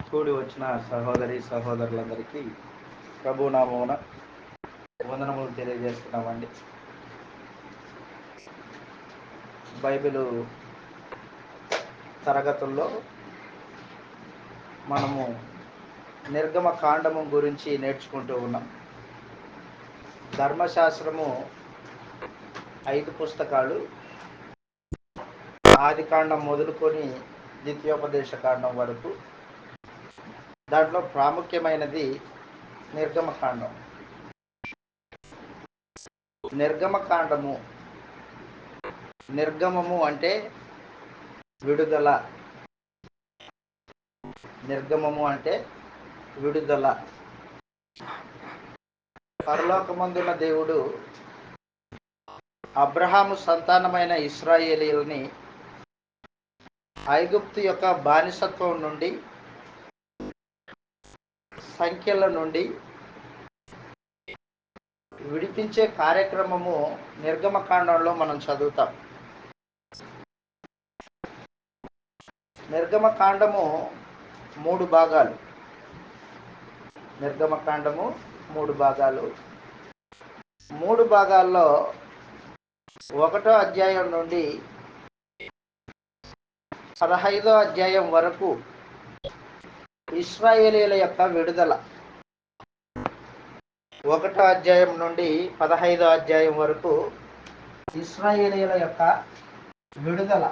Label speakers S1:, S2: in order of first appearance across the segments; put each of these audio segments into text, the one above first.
S1: కూడి వచ్చిన సహోదరి సహోదరులందరికీ ప్రభునామమున వందనములు తెలియజేస్తున్నామండి. బైబిలు తరగతుల్లో మనము నిర్గమ కాండము గురించి నేర్చుకుంటూ ఉన్నాం. ధర్మశాస్త్రము 5 పుస్తకాలు, ఆది కాండం మొదలుకొని ద్వితీయోపదేశ కాండం వరకు. దాంట్లో ప్రాముఖ్యమైనది నిర్గమకాండం. నిర్గమకాండము, నిర్గమము అంటే విడుదల. నిర్గమము అంటే విడుదల. పరలోకమందున్న దేవుడు అబ్రహాము సంతానమైన ఇశ్రాయేలీయుల్ని ఐగుప్తు యొక్క బానిసత్వం నుండి, సంఖ్యల నుండి విడిపించే కార్యక్రమము నిర్గమకాండంలో మనం చదువుతాం. నిర్గమకాండము 3 భాగాలు. నిర్గమకాండము 3 భాగాలు. 3 భాగాల్లో 1వ అధ్యాయం నుండి 15వ అధ్యాయం వరకు ఇశ్రాయేలీయుల యొక్క విడుదల. 1వ అధ్యాయం నుండి 15వ అధ్యాయం వరకు ఇశ్రాయేలీయుల యొక్క విడుదల.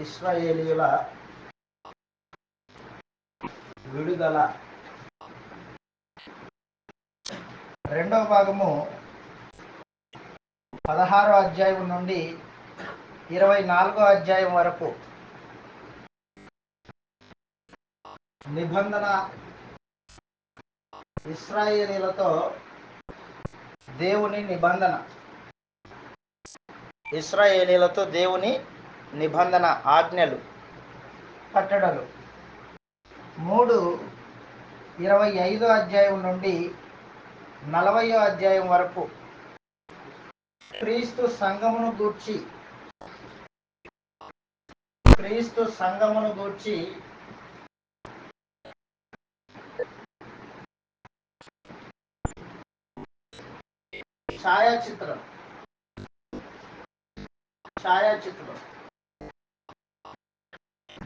S1: ఇశ్రాయేలీయుల విడుదల. రెండవ భాగము 16వ అధ్యాయం నుండి 24వ అధ్యాయం వరకు నిబంధన. ఇశ్రాయేలీయులతో దేవుని నిబంధన. ఇశ్రాయేలీయులతో దేవుని నిబంధన, ఆజ్ఞలు, కట్టడలు. 25వ అధ్యాయం నుండి 40వ అధ్యాయం వరకు క్రీస్తు సంఘమును గూర్చి ఛాయాచిత్రం.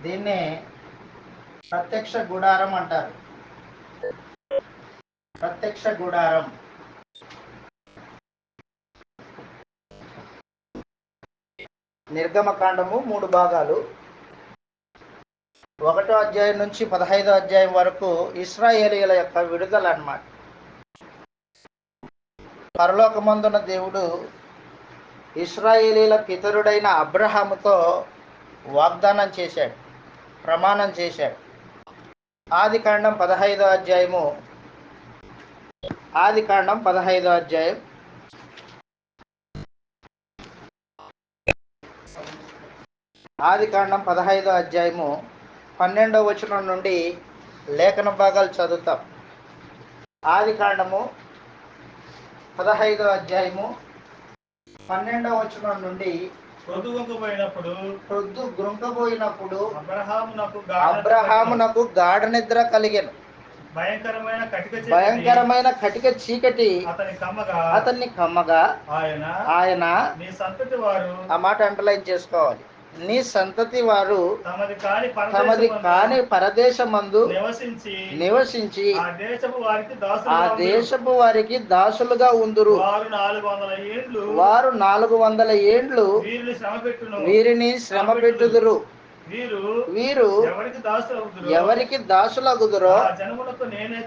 S1: దీన్నే ప్రత్యక్ష గుడారం అంటారు. ప్రత్యక్ష గుడారం. నిర్గమకాండము 3 భాగాలు. 1వ అధ్యాయం నుంచి 15వ అధ్యాయం వరకు ఇశ్రాయేలీయుల యొక్క విడుదల అన్నమాట. పరలోకమందున దేవుడు ఇశ్రాయేలీయుల పితరుడైన అబ్రహాముతో వాగ్దానం చేశాడు, ప్రమాణం చేశాడు. ఆది కాండం 15వ అధ్యాయము. ఆది కాండం 15వ అధ్యాయం. ఆది కాండం 15వ అధ్యాయము 12వ వచనం నుండి లేఖన భాగాలు చదువుతాం. ఆది కాండము 15వ అధ్యాయము 12వ వచనం నుండి ప్రొద్దు గ్రుంకబోయినప్పుడు అబ్రహామునకు గాఢ నిద్ర కలిగెను. భయంకరమైన కటిక చీకటి అతన్ని కమ్మగా ఆయన, ఆ మాట అండర్లైన్ చేసుకోవాలి, నీ సంతతి వారు తమది కాని పరదేశమందు నివసించి ఆ దేశపు వారికి దాసులుగా ఉందురు. వారు 400 ఏండ్లు వీరిని శ్రమ పెట్టుదురు. వీరు ఎవరికి దాసులగుదురో ఆ జనమునకు నేనే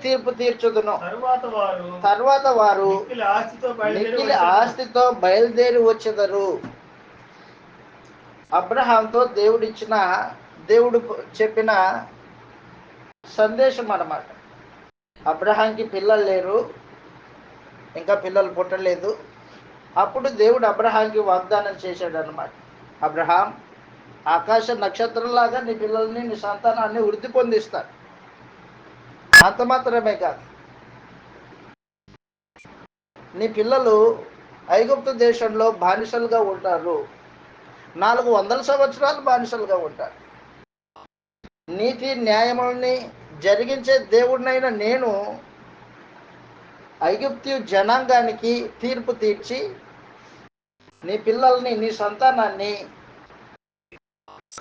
S1: తీర్పు తీర్చుదును. తర్వాత వారు మిక్కిలి ఆస్తితో బయలుదేరి వచ్చెదరు. అబ్రహాంతో దేవుడు చెప్పిన సందేశం అన్నమాట. అబ్రహాంకి పిల్లలు లేరు, ఇంకా పిల్లలు పుట్టలేదు. అప్పుడు దేవుడు అబ్రహాంకి వాగ్దానం చేశాడు అన్నమాట. అబ్రహాం, ఆకాశ నక్షత్రంలాగా నీ పిల్లల్ని, నీ సంతానాన్ని వృద్ధి పొందిస్తాడు. అంత మాత్రమే కాదు, నీ పిల్లలు ఐగుప్తు దేశంలో బానిసలుగా ఉంటారు, 400 సంవత్సరాలు బానిసలుగా ఉంటారు. నీతి న్యాయముల్ని జరిగించే దేవుడినైన నేను ఐగుప్తు జనాంగానికి తీర్పు తీర్చి నీ పిల్లల్ని, నీ సంతానాన్ని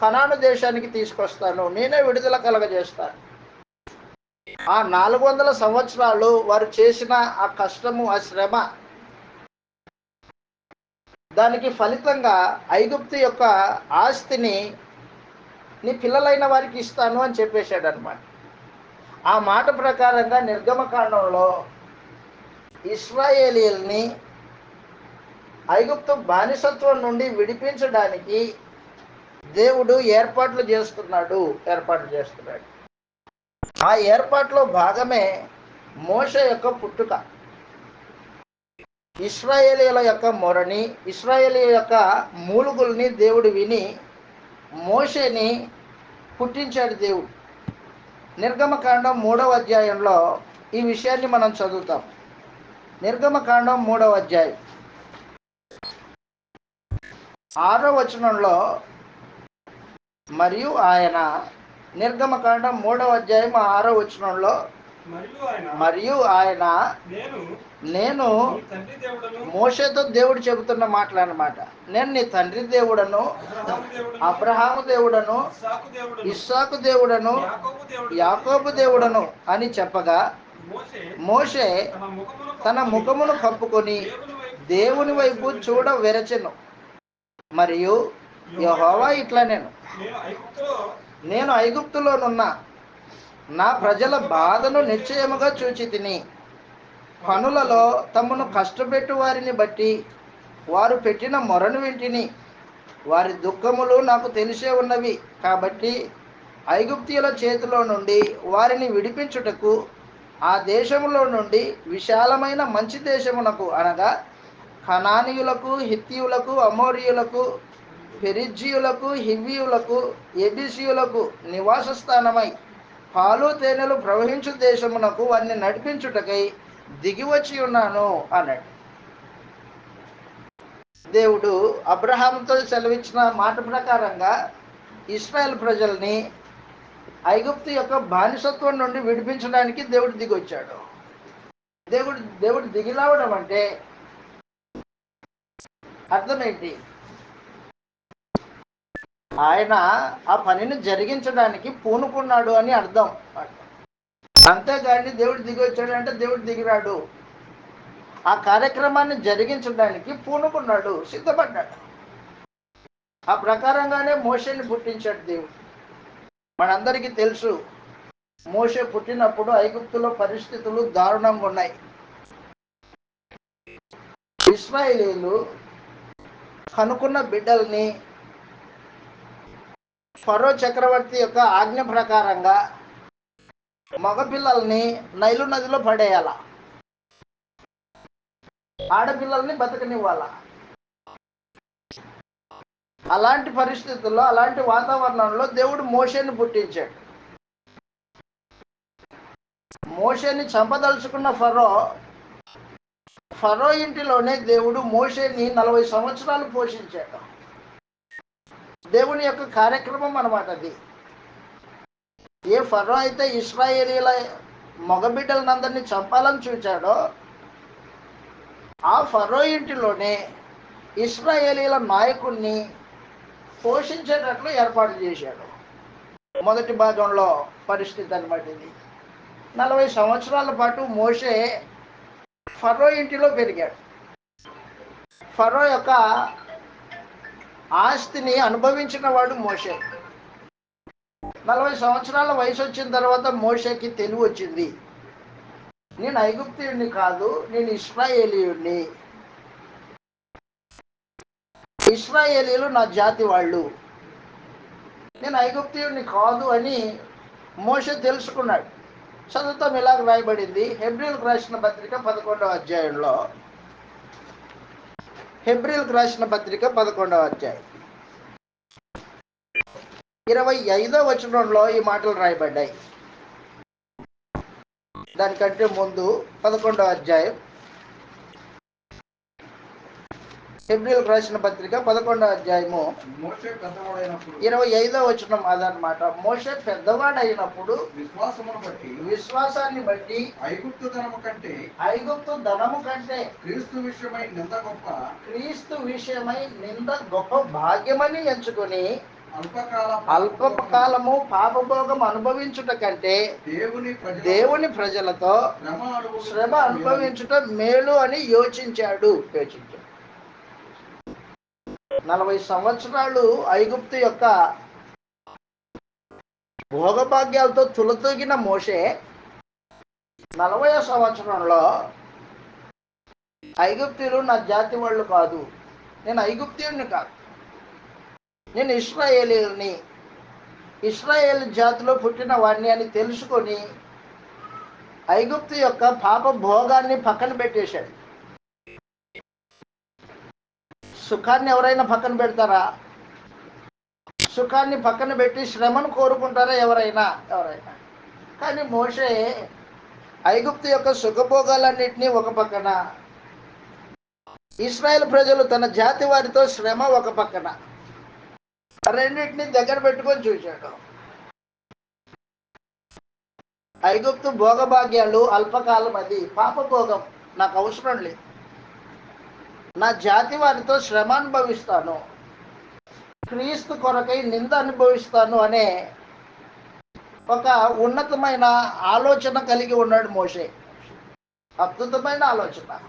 S1: కనాను దేశానికి తీసుకొస్తాను, నేనే విడుదల కలగజేస్తాను. ఆ 400 సంవత్సరాలు వారు చేసిన ఆ కష్టము, ఆ శ్రమ, దానికి ఫలితంగా ఐగుప్తు యొక్క ఆస్తిని నీ పిల్లలైన వారికి ఇస్తాను అని చెప్పేశాడు అనమాట. ఆ మాట ప్రకారంగా నిర్గమకాండంలో ఇశ్రాయేలీయుల్ని ఐగుప్తు బానిసత్వం నుండి విడిపించడానికి దేవుడు ఏర్పాట్లు చేస్తున్నాడు. ఆ ఏర్పాట్లో భాగమే మోషే యొక్క పుట్టుక. ఇశ్రాయేలీయుల యొక్క మొరని, ఇశ్రాయేలీయుల యొక్క మూలుగుల్ని దేవుడు విని మోషేని పుట్టించాడు దేవుడు. నిర్గమకాండం 3వ అధ్యాయంలో ఈ విషయాన్ని మనం చదువుతాం. నిర్గమకాండం 3వ అధ్యాయం 6వ వచనంలో, మరియు ఆయన, నిర్గమకాండం 3వ అధ్యాయం 6వ వచనంలో, మరియు ఆయన నేను మోషేతో దేవుడు చెబుతున్న మాటలు అన్నమాట. నేను నీ తండ్రి దేవుడను, అబ్రహాము దేవుడను, ఇస్సాకు దేవుడను, యాకోబు దేవుడను అని చెప్పగా మోషే తన ముఖమును కప్పుకొని దేవుని వైపు చూడ వెరచెను. మరియు యెహోవా ఇట్లా, నేను ఐగుప్తులోనున్న నా ప్రజల బాధను నిశ్చయముగా చూచి తిని, పనులలో తమను కష్టపెట్టు వారిని బట్టి వారు పెట్టిన మొరను వింటిని. వారి దుఃఖములు నాకు తెలిసే ఉన్నవి. కాబట్టి ఐగుప్తీయుల చేతిలో నుండి వారిని విడిపించుటకు ఆ దేశములో నుండి విశాలమైన మంచి దేశమునకు, అనగా కనానీయులకు, హిత్తీయులకు, అమోరీయులకు, పెరిజ్జీయులకు, హివ్వీయులకు, ఎబీసీయులకు నివాస స్థానమై పాలు తేనెలు ప్రవహించు దేశమునకు వారిని నడిపించుటకై దిగివచ్చి ఉన్నాను అన్నాడు. దేవుడు అబ్రహాముతో సెలవిచ్చిన మాట ప్రకారంగా ఇశ్రాయేల్ ప్రజల్ని ఐగుప్తు యొక్క బానిసత్వం నుండి విడిపించడానికి దేవుడు దిగొచ్చాడు. దేవుడు దిగి రావడం అంటే అర్థం ఏంటి? ఆయన ఆ పనిని జరిగించడానికి పూనుకున్నాడు అని అర్థం. అంతేగాని దేవుడు దిగి వచ్చాడంటే దేవుడు దిగిరాడు. ఆ కార్యక్రమాన్ని జరిగించడానికి పూనుకున్నాడు, సిద్ధపడ్డాడు. ఆ ప్రకారంగానే మోషేని పుట్టించాడు దేవుడు. మనందరికీ తెలుసు, మోషే పుట్టినప్పుడు ఐగుప్తులో పరిస్థితులు దారుణంగా ఉన్నాయి. ఇశ్రాయేలీయులు కనుకున్న బిడ్డల్ని ఫరో చక్రవర్తి యొక్క ఆజ్ఞ ప్రకారంగా మగపిల్లల్ని నైలు నదిలో పడేయాల, ఆడపిల్లల్ని బతకనివ్వాల. అలాంటి పరిస్థితుల్లో, అలాంటి వాతావరణంలో దేవుడు మోషేని పుట్టించాడు. మోషేని చంపదలుచుకున్న ఫరో ఇంటిలోనే దేవుడు మోషేని 40 సంవత్సరాలు పోషించాడు. దేవుని యొక్క కార్యక్రమం అన్నమాట అది. ఏ ఫరో అయితే ఇశ్రాయేలీల మగబిడ్డలందరినీ చంపాలని చూచాడో, ఆ ఫరో ఇంటిలోనే ఇశ్రాయేలీల నాయకుడిని పోషించేటట్లు ఏర్పాటు చేశాడు. మొదటి భాగంలో పరిస్థితి అన్నమాట ఇది. 40 సంవత్సరాల పాటు మోషే ఫరో ఇంటిలో పెరిగాడు. ఫరో యొక్క ఆస్తిని అనుభవించిన వాడు మోషే. 40 సంవత్సరాల వయసు వచ్చిన తర్వాత మోషేకి తెలివి వచ్చింది. నేను ఐగుప్తీయుడిని కాదు, నేను ఇశ్రాయేలీయుడిని. ఇశ్రాయేలీయులు నా జాతి వాళ్ళు, నేను ఐగుప్తీయుడిని కాదు అని మోషే తెలుసుకున్నాడు. చదువుతాం, ఇలాగ రాయబడింది హెబ్రీలకు రాసిన పత్రిక 11వ అధ్యాయంలో. హెబ్రీలకు రాసిన పత్రిక 11వ అధ్యాయం 25వ వచనంలో ఈ మాటలు రాయబడ్డాయి. దానికంటే ముందు 11వ అధ్యాయం హెబ్రీయులకు రాసిన పత్రిక 11వ అధ్యాయము 25వ వచనం అదనమాట. మోషే పెద్దవాడైనప్పుడు విశ్వాసాన్ని బట్టి ఐగుప్తు ధనము కంటే క్రీస్తు విషయమై నింద గొప్ప భాగ్యమని ఎంచుకొని అల్పకాలము పాపభోగం అనుభవించుట కంటే దేవుని ప్రజలతో శ్రమ అనుభవించుట మేలు అని యోచించాడు. 40 సంవత్సరాలు ఐగుప్తు యొక్క భోగభాగ్యాలతో తులతూగిన మోషే 40వ సంవత్సరంలో ఐగుప్తీయులు నా జాతి వాళ్ళు కాదు, నేను ఐగుప్తీయుడిని కాదు, నేను ఇశ్రాయేలీయుని, ఇశ్రాయేల్ జాతిలో పుట్టిన వాడిని అని తెలుసుకొని ఐగుప్తు యొక్క పాప భోగాన్ని పక్కన పెట్టేశాడు. సుఖాన్ని ఎవరైనా పక్కన పెడతారా? సుఖాన్ని పక్కన పెట్టి శ్రమను కోరుకుంటారా ఎవరైనా? కానీ మోషే ఐగుప్తు యొక్క సుఖభోగాలన్నింటినీ ఒక పక్కన, ఇశ్రాయేల్ ప్రజలు తన జాతి వారితో శ్రమ ఒక పక్కన, రెండింటినీ దగ్గర పెట్టుకొని చూశాడు. ఐగుప్తు భోగభాగ్యాలు అల్పకాలం, అది పాపభోగం, నాకు అవసరం లేదు, నా జాతి వారితో శ్రమ అనుభవిస్తాను, క్రీస్తు కొరకై నింద అనుభవిస్తాను అనే ఒక ఉన్నతమైన ఆలోచన కలిగి ఉన్నాడు మోషే. అద్భుతమైన ఆలోచన.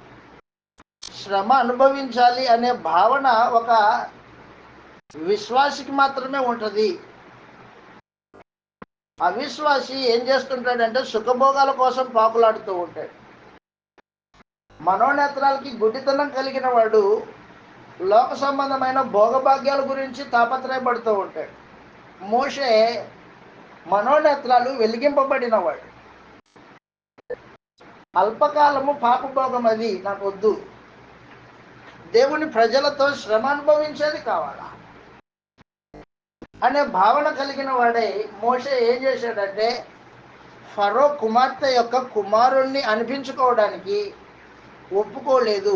S1: శ్రమ అనుభవించాలి అనే భావన ఒక విశ్వాసికి మాత్రమే ఉంటుంది. అవిశ్వాసి ఏం చేస్తుంటాడంటే సుఖభోగాల కోసం పాకులాడుతూ ఉంటాడు. మనోనేత్రాలకి గుడ్డితనం కలిగిన వాడు లోక సంబంధమైన భోగభాగ్యాల గురించి తాపత్రయపడుతూ ఉంటాడు. మోషే మనోనేత్రాలు వెలిగింపబడినవాడు. అల్పకాలము పాపభోగం, అది నాకు వద్దు, దేవుని ప్రజలతో శ్రమ అనుభవించేది కావాలా అనే భావన కలిగిన వాడై మోషే ఏం చేశాడంటే ఫరో కుమార్తె యొక్క కుమారుణ్ణి అనిపించుకోవడానికి ఒప్పుకోలేదు.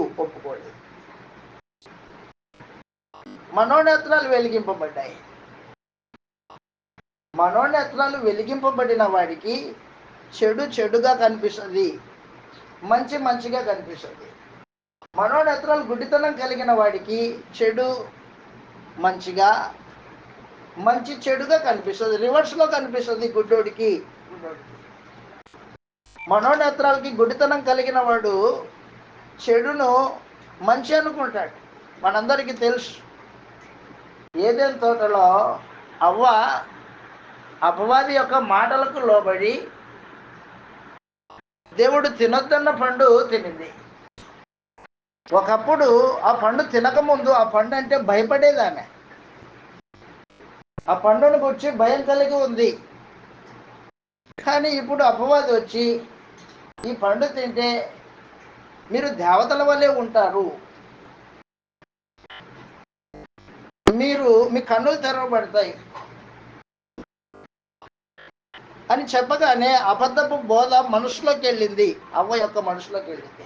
S1: మనోనేత్రాలు వెలిగింపబడ్డాయి. మనోనేత్రాలు వెలిగింపబడిన వాడికి చెడు చెడుగా కనిపిస్తుంది, మంచి మంచిగా కనిపిస్తుంది. మనోనేత్రాలు గుడ్డితనం కలిగిన వాడికి చెడు మంచిగా, మంచి చెడుగా కనిపిస్తుంది, రివర్స్లో కనిపిస్తుంది గుడ్డోడికి. మనోనేత్రాలకి గుడ్డితనం కలిగిన వాడు చెడును మంచి అనుకుంటాడు. మనందరికీ తెలుసు, ఏదైనా తోటలో అవ్వ అపవాది యొక్క మాటలకు లోబడి దేవుడు తినొద్దన్న పండు తినింది. ఒకప్పుడు ఆ పండు తినకముందు ఆ పండు అంటే భయపడేదామె, ఆ పండును గురించి భయం కలిగి ఉంది. కానీ ఇప్పుడు అపవాది వచ్చి ఈ పండు తింటే మీరు దేవతల వల్లే ఉంటారు, మీ కన్నులు తెరవబడతాయి అని చెప్పగానే అబద్ధపు బోధ మనసులోకి వెళ్ళింది, అవ్వ యొక్క మనసులోకి వెళ్ళింది.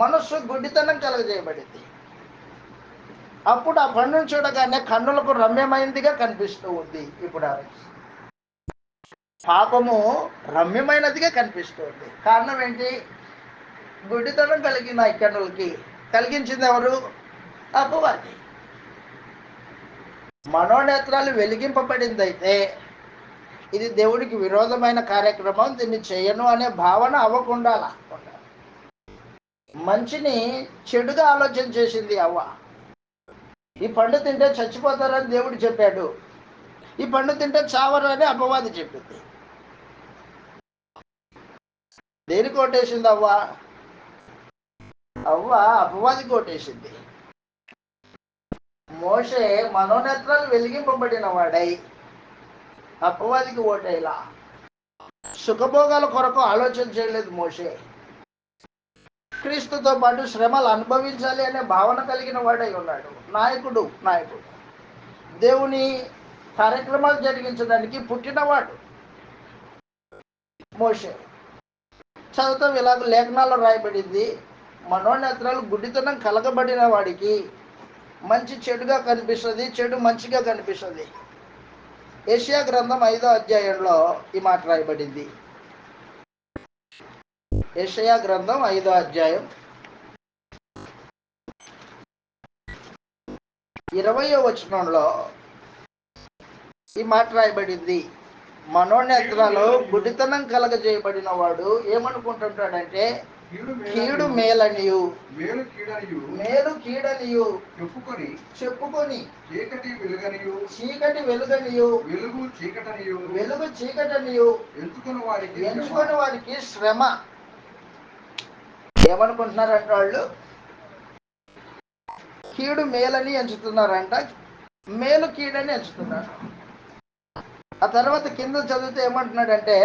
S1: మనస్సు గుడ్డితనం కలగజేయబడింది. అప్పుడు ఆ పండును చూడగానే కన్నులకు రమ్యమైనదిగా కనిపిస్తూ ఉంది. ఇప్పుడు పాపము రమ్యమైనదిగా కనిపిస్తుంది. కారణం ఏంటి? గుడ్డితనం కలిగిన ఈ కన్నులకి కలిగించింది ఎవరు? అపవాది. మనోనేత్రాలు వెలిగింపబడిందైతే ఇది దేవుడికి విరోధమైన కార్యక్రమం, దీన్ని చేయను అనే భావన అవ్వకుండా మంచిని చెడుగా ఆలోచన చేసింది అవ్వ. ఈ పండు తింటే చచ్చిపోతారని దేవుడు చెప్పాడు, ఈ పండు తింటే చావరు అని అపవాది చెప్పింది. దేనికి ఓటేసింది అవ్వ? అపవాది కోటేసింది. మోషే మనోనేత్రాలు వెలిగింపబడిన వాడై అపవాదికి ఓటేలా. సుఖభోగాల కొరకు ఆలోచన చేయలేదు మోషే. క్రీస్తుతో పాటు శ్రమలు అనుభవించాలి అనే భావన కలిగిన వాడై ఉన్నాడు. నాయకుడు దేవుని కార్యక్రమాలు జరిగించడానికి పుట్టినవాడు మోషే. చదువుతాం, ఇలాగ లేఖనాల్లో రాయబడింది, మనోనేత్రాలు గుడ్డితనం కలగబడిన వాడికి మంచి చెడుగా కనిపిస్తుంది, చెడు మంచిగా కనిపిస్తుంది. యెషయా గ్రంథం 5వ అధ్యాయంలో ఈ మాట రాయబడింది. యెషయా గ్రంథం 5వ అధ్యాయం 20వ వచనంలో ఈ మాట రాయబడింది. మనోనేత్రాలు గుడ్డితనం కలగజేయబడిన వాడు ఏమనుకుంటుంటాడంటే కీడు మేలనియు మేలు కీడనియు చెప్పుకొని చీకటి వెలుగనియు వెలుగు చీకటనియు ఎంచుకొని వారికి శ్రమ. ఏమనుకుంటున్నారంట వాళ్ళు? కీడు మేలని ఎంచుతున్నారంట, మేలు కీడని ఎంచుతున్నారు. ఆ తర్వాత కింద చదివితే ఏమంటున్నాడంటే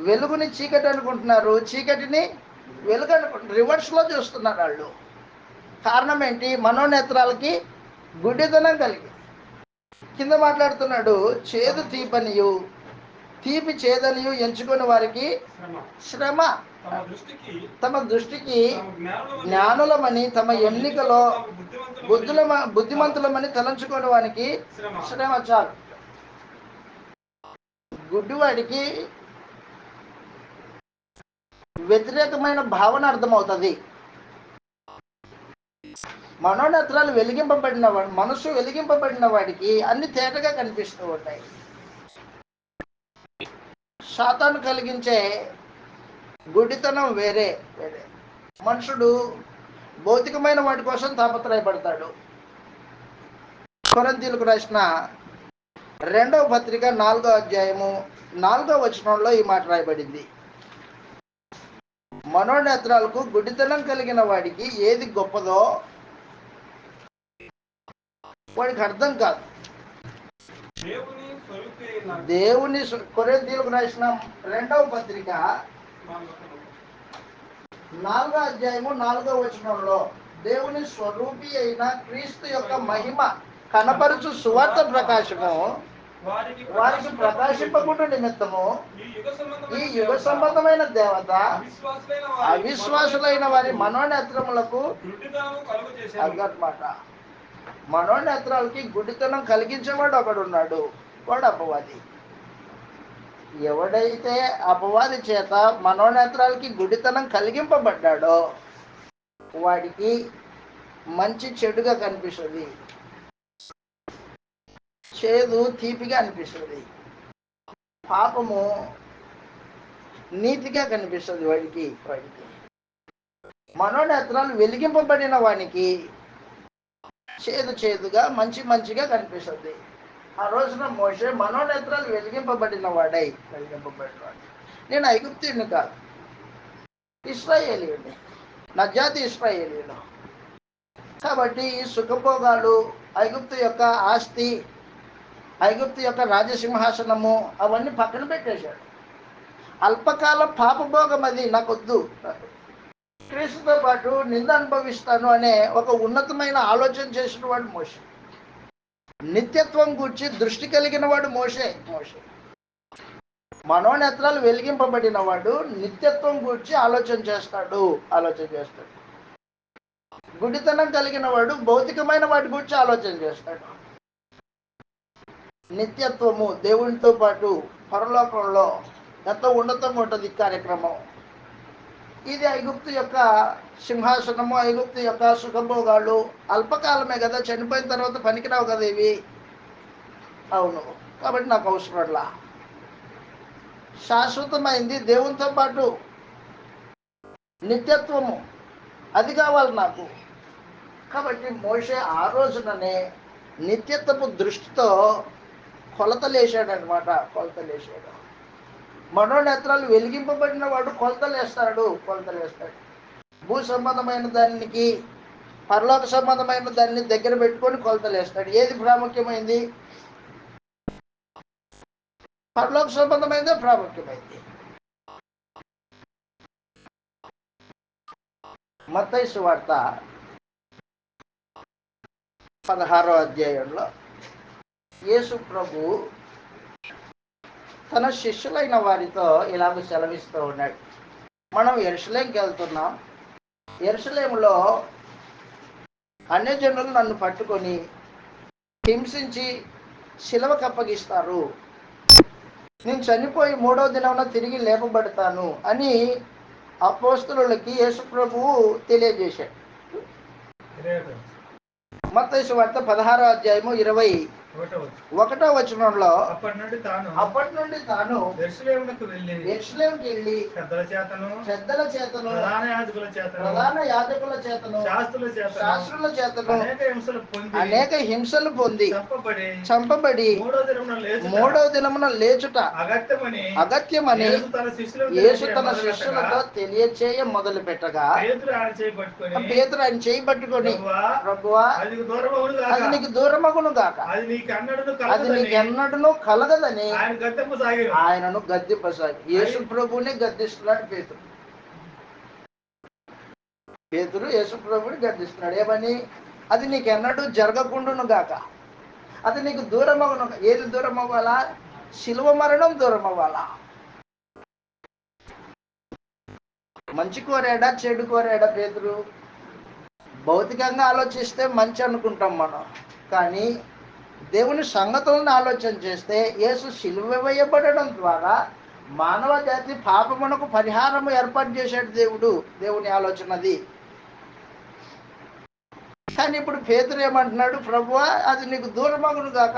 S1: వెలుగుని చీకటి అనుకుంటున్నారు, చీకటిని వెలుగు అనుకుంటున్నారు. రివర్స్లో చూస్తున్నారు వాళ్ళు. కారణం ఏంటి? మనోనేత్రాలకి గుడ్డితనం కలిగి. కింద మాట్లాడుతున్నాడు చేదు తీపనియు తీపి చేదనియు ఎంచుకుని వారికి శ్రమ. తమ దృష్టికి జ్ఞానులమని తమ ఎన్నికలో బుద్ధిమంతులమని తలంచుకునే వారికి శ్రమ. చాలు. గుడ్డివాడికి వ్యతిరేకమైన భావన అర్థమవుతుంది. మనోనేత్రాలు వెలిగింపబడిన వాడు, మనసు వెలిగింపబడిన వాడికి అన్ని తేటగా కనిపిస్తూ ఉంటాయి. సాతాను కలిగించే గుడ్డితనం వేరే వేరే. మనుషుడు భౌతికమైన వాటి కోసం తాపత్రయపడతాడు. కొరింథీయులకు రాసిన 2వ పత్రిక 4వ అధ్యాయము 4వ వచనంలో ఈ మాట రాయబడింది. మనోనేత్రాలకు గుడ్డితనం కలిగిన వాడికి ఏది గొప్పదో వాడికి అర్థం కాదు. దేవుని కొరింథీయులకు రాసిన 2వ పత్రిక 4వ అధ్యాయము 4వ వచనంలో దేవుని స్వరూపి అయిన క్రీస్తు యొక్క మహిమ కనపరుచు సువార్త ప్రకాశము వారికి ప్రకాశింపకుండా నిమిత్తము ఈ యుగ సంబంధమైన దేవత అవిశ్వాసులైన వారి మనోనేత్రములకు అన్నమాట. మనోనేత్రాలకి గుడ్డితనం కలిగించేవాడు ఒకడున్నాడు, వాడు అపవాది. ఎవడైతే అపవాది చేత మనోనేత్రాలకి గుడ్డితనం కలిగింపబడ్డాడో వాడికి మంచి చెడుగా కనిపిస్తుంది, చేదు తీపిగా అనిపిస్తుంది, పాపము నీతిగా కనిపిస్తుంది వాడికి. మనోనేత్రాలు వెలిగింపబడిన వానికి చేదు చేదుగా మంచిగా కనిపిస్తుంది. ఆ రోజున మోషే మనోనేత్రాలు వెలిగింపబడిన వాడు. నేను ఐగుప్తీయుని కాదు, ఇశ్రాయేలీయుని, నా జాతి ఇశ్రాయేలీయులు. కాబట్టి ఈ సుఖభోగాలు, ఐగుప్తు యొక్క ఆస్తి, ఐగుప్తు యొక్క రాజసింహాసనము అవన్నీ పక్కన పెట్టేశాడు. అల్పకాల పాపభోగం అది నాకొద్దు, క్రీస్తుతో పాటు నింద అనుభవిస్తాను అనే ఒక ఉన్నతమైన ఆలోచన చేసిన వాడు మోషే. నిత్యత్వం గూర్చి దృష్టి కలిగిన వాడు మోషే. మనోనేత్రాలు వెలిగింపబడిన వాడు నిత్యత్వం గూర్చి ఆలోచన చేస్తాడు. గుడితనం కలిగిన వాడు భౌతికమైన వాటి గురించి ఆలోచన చేస్తాడు. నిత్యత్వము, దేవునితో పాటు పరలోకంలో ఎంతో ఉన్నతంగా ఉంటుంది కార్యక్రమం. ఇది ఐగుప్తు యొక్క సింహాసనము, ఐగుప్తు యొక్క సుఖభోగాలు అల్పకాలమే కదా, చనిపోయిన తర్వాత పనికిరావు కదా ఇవి. అవును, కాబట్టి నాకు అవసరంలా. శాశ్వతమైంది దేవునితో పాటు నిత్యత్వము, అది కావాలి నాకు. కాబట్టి మోషే ఆ రోజుననే నిత్యత్వపు దృష్టితో కొలతలేశాడు. మనోనేత్రాలు వెలిగింపబడిన వాడు కొలతలేస్తాడు. భూ సంబంధమైన దానికి పరలోక సంబంధమైన దాన్ని దగ్గర పెట్టుకొని కొలతలేస్తాడు. ఏది ప్రాముఖ్యమైంది? పరలోక సంబంధమైనదే ప్రాముఖ్యమైంది. మత్తయి సువార్త 16వ అధ్యాయంలో యేసు ప్రభు తన శిష్యులైన వారితో ఇలాగ సెలవిస్తూ ఉన్నాడు. మనం యెరూషలేంకి వెళ్తున్నాం, యెరూషలేములో అన్యజనులు నన్ను పట్టుకొని హింసించి శిలువకు అప్పగిస్తారు, నేను చనిపోయి 3వ దినమున తిరిగి లేపబడతాను అని అపోస్తలులకి యేసు ప్రభువు తెలియజేశాడు. మత్తయి సువార్త 16వ అధ్యాయము 21వ వచనంలో అప్పటి నుండి తాను యెరూషలేముకి వెళ్ళి పెద్దల చేతను ప్రధాన యాజకుల చేతను శాస్త్రుల చేతను అనేక హింసలు పొంది చంపబడి 3వ దినమున లేచుట అగత్యమని యేసు తన శిష్యులతో తెలియచేయ మొదలు పెట్టగా పేతురు ఆయన చేయి పట్టుకొని, ప్రభువా అది నీకు దూరమగును గాక, అది నీకెన్నడను కలగదని ఆయనను గద్దింపసాగి. యేసు ప్రభుని గద్దిస్తున్నాడు పేతురు యేసు ప్రభుని గద్దిస్తున్నాడు. ఏమని? అది నీకెన్నడూ జరగకుండును గాక, అది నీకు దూరమగును. ఏది దూరం అవ్వాలా? శిలువ మరణం దూరం అవ్వాలా. మంచి కోరాడా చెడు కోరాడా పేతురు? భౌతికంగా ఆలోచిస్తే మంచి అనుకుంటాం మనం, కానీ దేవుని సంగతులను ఆలోచన చేస్తే యేసు శిలువ వేయబడడం ద్వారా మానవ జాతి పాపమునకు పరిహారము ఏర్పాటు చేశాడు దేవుని ఆలోచన అది. కానీ ఇప్పుడు పేతురు ఏమంటున్నాడు? ప్రభువా అది నీకు దూరమగును గాక.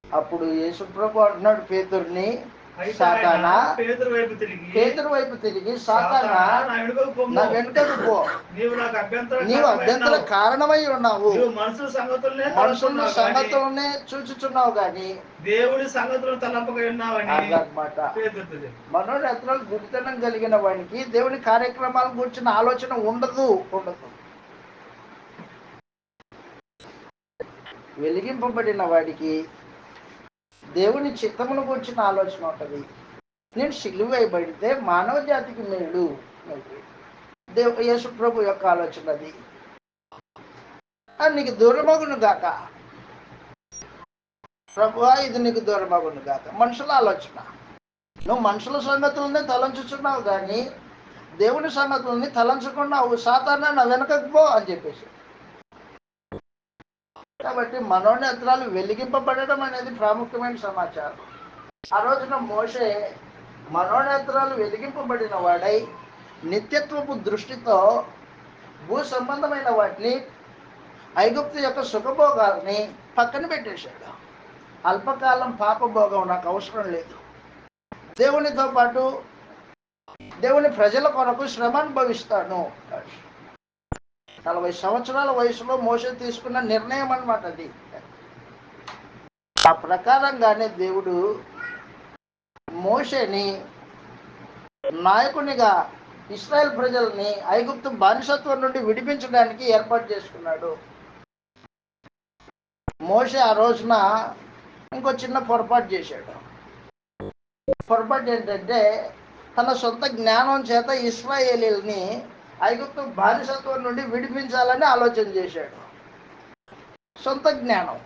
S1: అప్పుడు యేసు ప్రభు అంటున్నాడు పేతురుని, సాతానా, పేతురు వైపు తిరిగి సాతానా నా వెనుకకు పో, నీవు అభ్యంతర కారణమై ఉన్నావు, మనుషుల సంగతులనే చూచుచున్నావు గాని దేవుడి సంగతులు తలంపగా ఉన్నావని అన్నమాట. మనోనేత్రాలు గుడితనం కలిగిన వాడికి దేవుని కార్యక్రమాల గురించిన ఆలోచన ఉండదు. వెలిగింపబడిన వాడికి దేవుని చిత్తమును గురించిన ఆలోచన ఉంటుంది. నేను సిలువ వేయబడితే మానవ జాతికి మేలు, యేసు ప్రభు యొక్క ఆలోచన అది. నీకు దూరమగును గాక, ప్రభువా ఇది నీకు దూరమగును గాక. మనుషుల ఆలోచన. నువ్వు మనుషుల సంగతులనే తలంచుచున్నావు కానీ దేవుని సంగతుల్ని తలంచుకున్నావు. సాతానా నా వెనకకు పో అని చెప్పేసి. కాబట్టి మనోనేత్రాలు వెలిగింపబడడం అనేది ప్రాముఖ్యమైన సమాచారం. ఆ రోజున మోషే మనోనేత్రాలు వెలిగింపబడిన వాడై నిత్యత్వపు దృష్టితో భూ సంబంధమైన వాటిని, ఐగుప్తు యొక్క సుఖభోగాల్ని పక్కన పెట్టేశాడు. అల్పకాలం పాపభోగం నాకు అవసరం లేదు, దేవునితో పాటు దేవుని ప్రజల కొరకు శ్రమ అనుభవిస్తాను. 40 సంవత్సరాల వయసులో మోషే తీసుకున్న నిర్ణయం అన్నమాట అది. ఆ ప్రకారంగానే దేవుడు మోషేని నాయకునిగా ఇశ్రాయేల్ ప్రజల్ని ఐగుప్తు బానిసత్వం నుండి విడిపించడానికి ఏర్పాటు చేసుకున్నాడు. మోషే ఆ రోజున ఇంకో చిన్న పొరపాటు చేశాడు. పొరపాటు ఏంటంటే తన సొంత జ్ఞానం చేత ఇశ్రాయేలీల్ని ఐగుప్తు బానిసత్వం నుండి విడిపించాలని ఆలోచన చేశాడు. సొంత జ్ఞానం.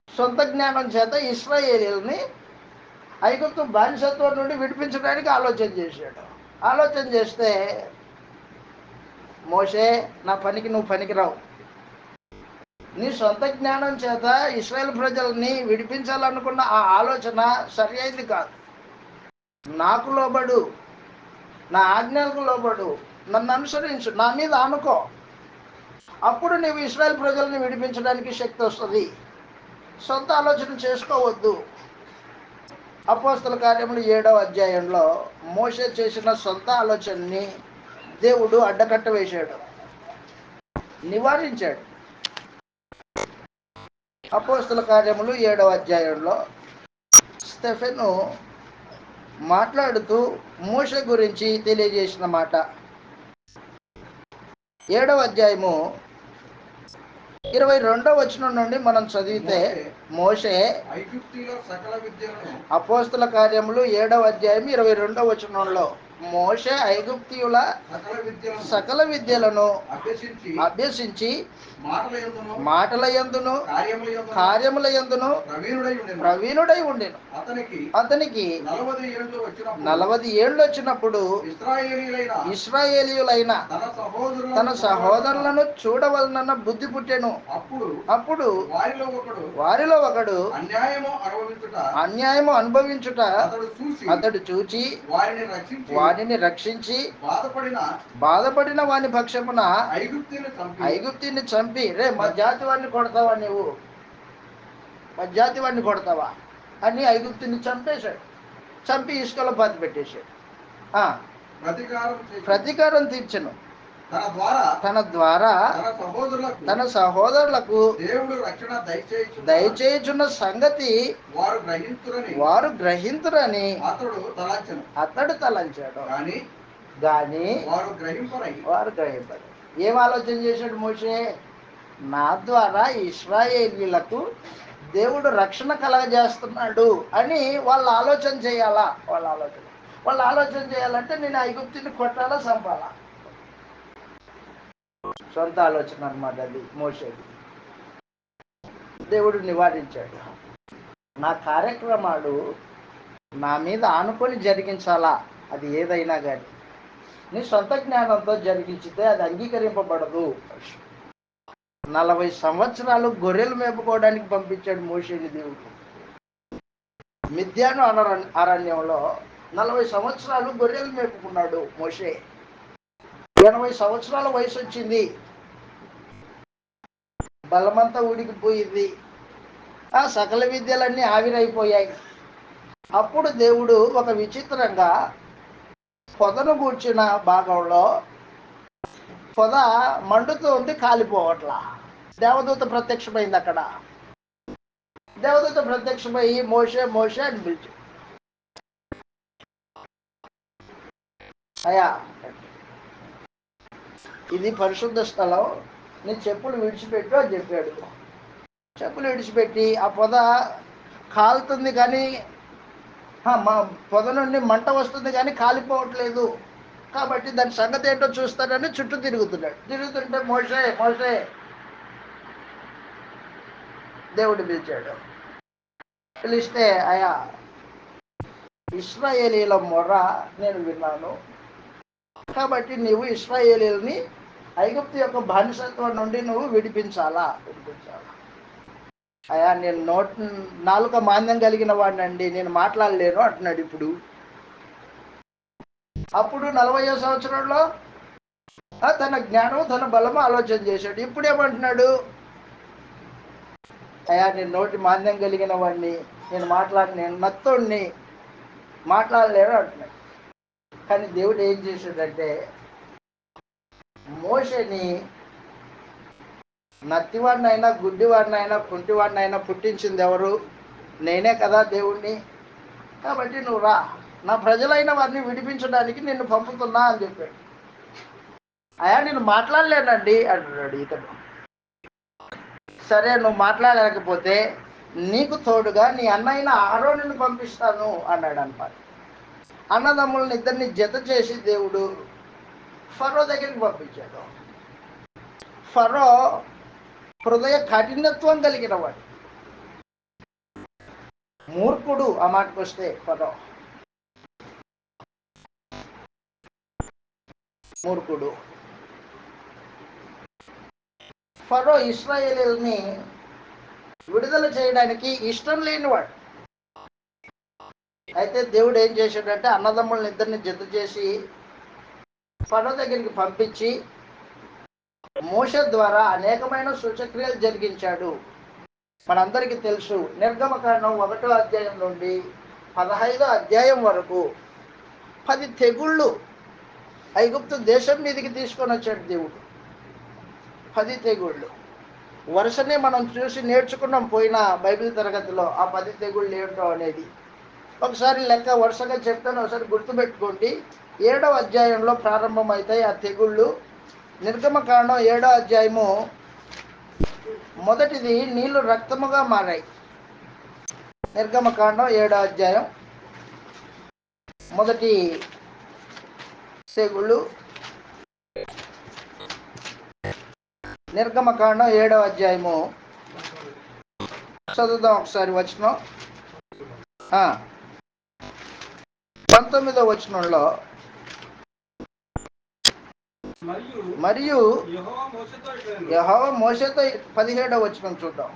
S1: సొంత జ్ఞానం చేత ఇశ్రాయేలీల్ని ఐగుప్తు బానిసత్వం నుండి విడిపించడానికి ఆలోచన చేశాడు. ఆలోచన చేస్తే మోషే నా పనికి నువ్వు పనికిరావు, నీ సొంత జ్ఞానం చేత ఇశ్రాయేల్ ప్రజల్ని విడిపించాలనుకున్న ఆ ఆలోచన సరి అయింది కాదు. నాకు లోబడు, నా ఆజ్ఞలకు లోబడు, నన్ను అనుసరించు, నా మీద అనుకో, అప్పుడు నీవు ఇశ్రాయేల్ ప్రజల్ని విడిపించడానికి శక్తి వస్తుంది. సొంత ఆలోచన చేసుకోవద్దు. అపోస్తల కార్యములు 7వ అధ్యాయంలో మోషే చేసిన సొంత ఆలోచనని దేవుడు అడ్డకట్ట వేశాడు, నివారించాడు. అపోస్తల కార్యములు 7వ అధ్యాయంలో స్టెఫెను మాట్లాడుతూ మోషే గురించి తెలియజేసిన మాట. 7వ అధ్యాయము 22వ వచనం నుండి మనం చదివితే మోషే అపోస్తల కార్యములు 7వ అధ్యాయం 22వ వచనంలో మోషే ఐగుప్తీయుల సకల విద్యలను అభ్యసించి మాటల యందును కార్యముల యందును ప్రవీణుడై ఉండెను. అతనికి 40 ఏళ్ళు వచ్చినప్పుడు ఇశ్రాయేలీయులైన తన సహోదరులను చూడవలనన్న బుద్ధి పుట్టెను. అప్పుడు వారిలో ఒకడు అన్యాయము అనుభవించుట అతడు చూచి వారిని రక్షించి బాధపడిన వాని పక్షమున ఐగుప్తిని చంపి, రే మా జాతి వాడిని కొడతావా, నువ్వు మా జాతి వాడిని కొడతావా అని ఐగుప్తిని చంపేశాడు. చంపి ఇసుకలో బాధ పెట్టేశాడు. ప్రతీకారం తీర్చను. తన ద్వారా తన సహోదరులకు దేవుడు రక్షణ దయచేయుచున్న సంగతి వారు గ్రహింతురని అతడు తలంచాడు. గాని వారు గ్రహింపరు. ఏం ఆలోచన చేశాడు మోషే? నా ద్వారా ఇశ్రాయేలీయులకు దేవుడు రక్షణ కలగజేస్తున్నాడు అని వాళ్ళు ఆలోచన చేయాలా. వాళ్ళు ఆలోచన చేయాలంటే నేను ఐగుప్తిని కొట్టాలా, చంపాలా? సొంత ఆలోచన అన్నమాట అది మోషేది. దేవుడు నివారించాడు. నా కార్యక్రమాలు నా మీద ఆనుకొని జరిగించాలా, అది ఏదైనా కానీ. నీ సొంత జ్ఞానంతో జరిగించితే అది అంగీకరింపబడదు. 40 సంవత్సరాలు గొర్రెలు మేపుకోవడానికి పంపించాడు మోషేని దేవుడు. మిద్యాను అరణ్యంలో 40 సంవత్సరాలు గొర్రెలు మేపుకున్నాడు మోషే. 80 సంవత్సరాల వయసు వచ్చింది. బలమంతా ఉడికిపోయింది. ఆ సకల విద్యలన్నీ ఆవిరైపోయాయి. అప్పుడు దేవుడు ఒక విచిత్రంగా పొదను కూర్చున్న భాగంలో పొద మండుతూ ఉండి కాలిపోవట్లా. దేవదూత ప్రత్యక్షమైంది అక్కడ. దేవదూత ప్రత్యక్షమయ్యి మోషే మోషే అని పిలిచి, అయ్యా ఇది పరిశుద్ధ స్థలం, నీ చెప్పులు విడిచిపెట్టు అని చెప్పాడు. చెప్పులు విడిచిపెట్టి ఆ పొద కాలుతుంది కానీ మా పొద నుండి మంట వస్తుంది కానీ కాలిపోవట్లేదు. కాబట్టి దాని సంగతి ఏంటో చూస్తానని చుట్టూ తిరుగుతుంటే మోషే మోషే దేవుడు పిలిచాడు. పిలిస్తే, అయ్యా ఇశ్రాయేలీల మొర్ర నేను విన్నాను, కాబట్టి నీవు ఇశ్రాయేలీలని ఐగుప్తు యొక్క బానిసత్వం నుండి నువ్వు విడిపించాలా. అయ్యా నేను నాలుక మాంద్యం కలిగిన వాడినండి, నేను మాట్లాడలేను అంటున్నాడు. ఇప్పుడు అప్పుడు 40వ సంవత్సరంలో తన జ్ఞానం తన బలము ఆలోచన చేశాడు. ఇప్పుడు ఏమంటున్నాడు? అయ్యా నేను నోటి మాంద్యం కలిగిన వాడిని, నేను నత్తోడిని, మాట్లాడలేను అంటున్నాడు. కానీ దేవుడు ఏం చేశాడంటే మోషేని నత్తివాడినైనా గుడ్డివాడినైనా కుంటివాడినైనా పుట్టించింది ఎవరు? నేనే కదా దేవుణ్ణి. కాబట్టి నువ్వు రా, నా ప్రజలైన వారిని విడిపించడానికి నిన్ను పంపుతున్నా అని చెప్పాడు. అయ్యా నేను మాట్లాడలేనండి అంటున్నాడు ఇతను. సరే నువ్వు మాట్లాడలేకపోతే నీకు తోడుగా నీ అన్నయ్యన అహరోనుని పంపిస్తాను అన్నాడు అన్నమాట. అన్నదమ్ములను ఇద్దరిని జత చేసి దేవుడు ఫరో దగ్గరికి పంపించాడు. ఫరో హృదయ కఠినత్వం కలిగిన వాడు, మూర్ఖుడు. ఆ మాటకు వస్తే ఫరో మూర్ఖుడు. ఫరో ఇశ్రాయేలీయుల్ని విడుదల చేయడానికి ఇష్టం లేనివాడు. అయితే దేవుడు ఏం చేశాడంటే అన్నదమ్ములను ఇద్దరిని జత చేసి ఫరో దగ్గరికి పంపించి మోషే ద్వారా అనేకమైన సూచక్రియలు జరిగించాడు. మనందరికీ తెలుసు, నిర్గమకాండం 1వ అధ్యాయం నుండి 15వ అధ్యాయం వరకు 10 తెగుళ్ళు ఐగుప్తు దేశం మీదకి తీసుకొని వచ్చాడు దేవుడు. 10 తెగుళ్ళు వరుసనే మనం చూసి నేర్చుకున్నాం పోయిన బైబిల్ తరగతిలో. ఆ 10 తెగుళ్ళు ఏంటో అనేది ఒకసారి లెక్క వరుసగా చెప్తాను, ఒకసారి గుర్తుపెట్టుకోండి. 7వ అధ్యాయంలో ప్రారంభమవుతాయి ఆ తెగుళ్ళు. నిర్గమకాండం 7వ అధ్యాయము మొదటిది నీళ్లు రక్తముగా మారాయి. నిర్గమకాండం 7వ అధ్యాయం మొదటి తెగుళ్ళు. నిర్గమకాండం 7వ అధ్యాయము చదువుదాం ఒకసారి వచనం. 19వ వచనంలో, మరియు యెహోవా మోషేతో 17వ వచనం చూద్దాం.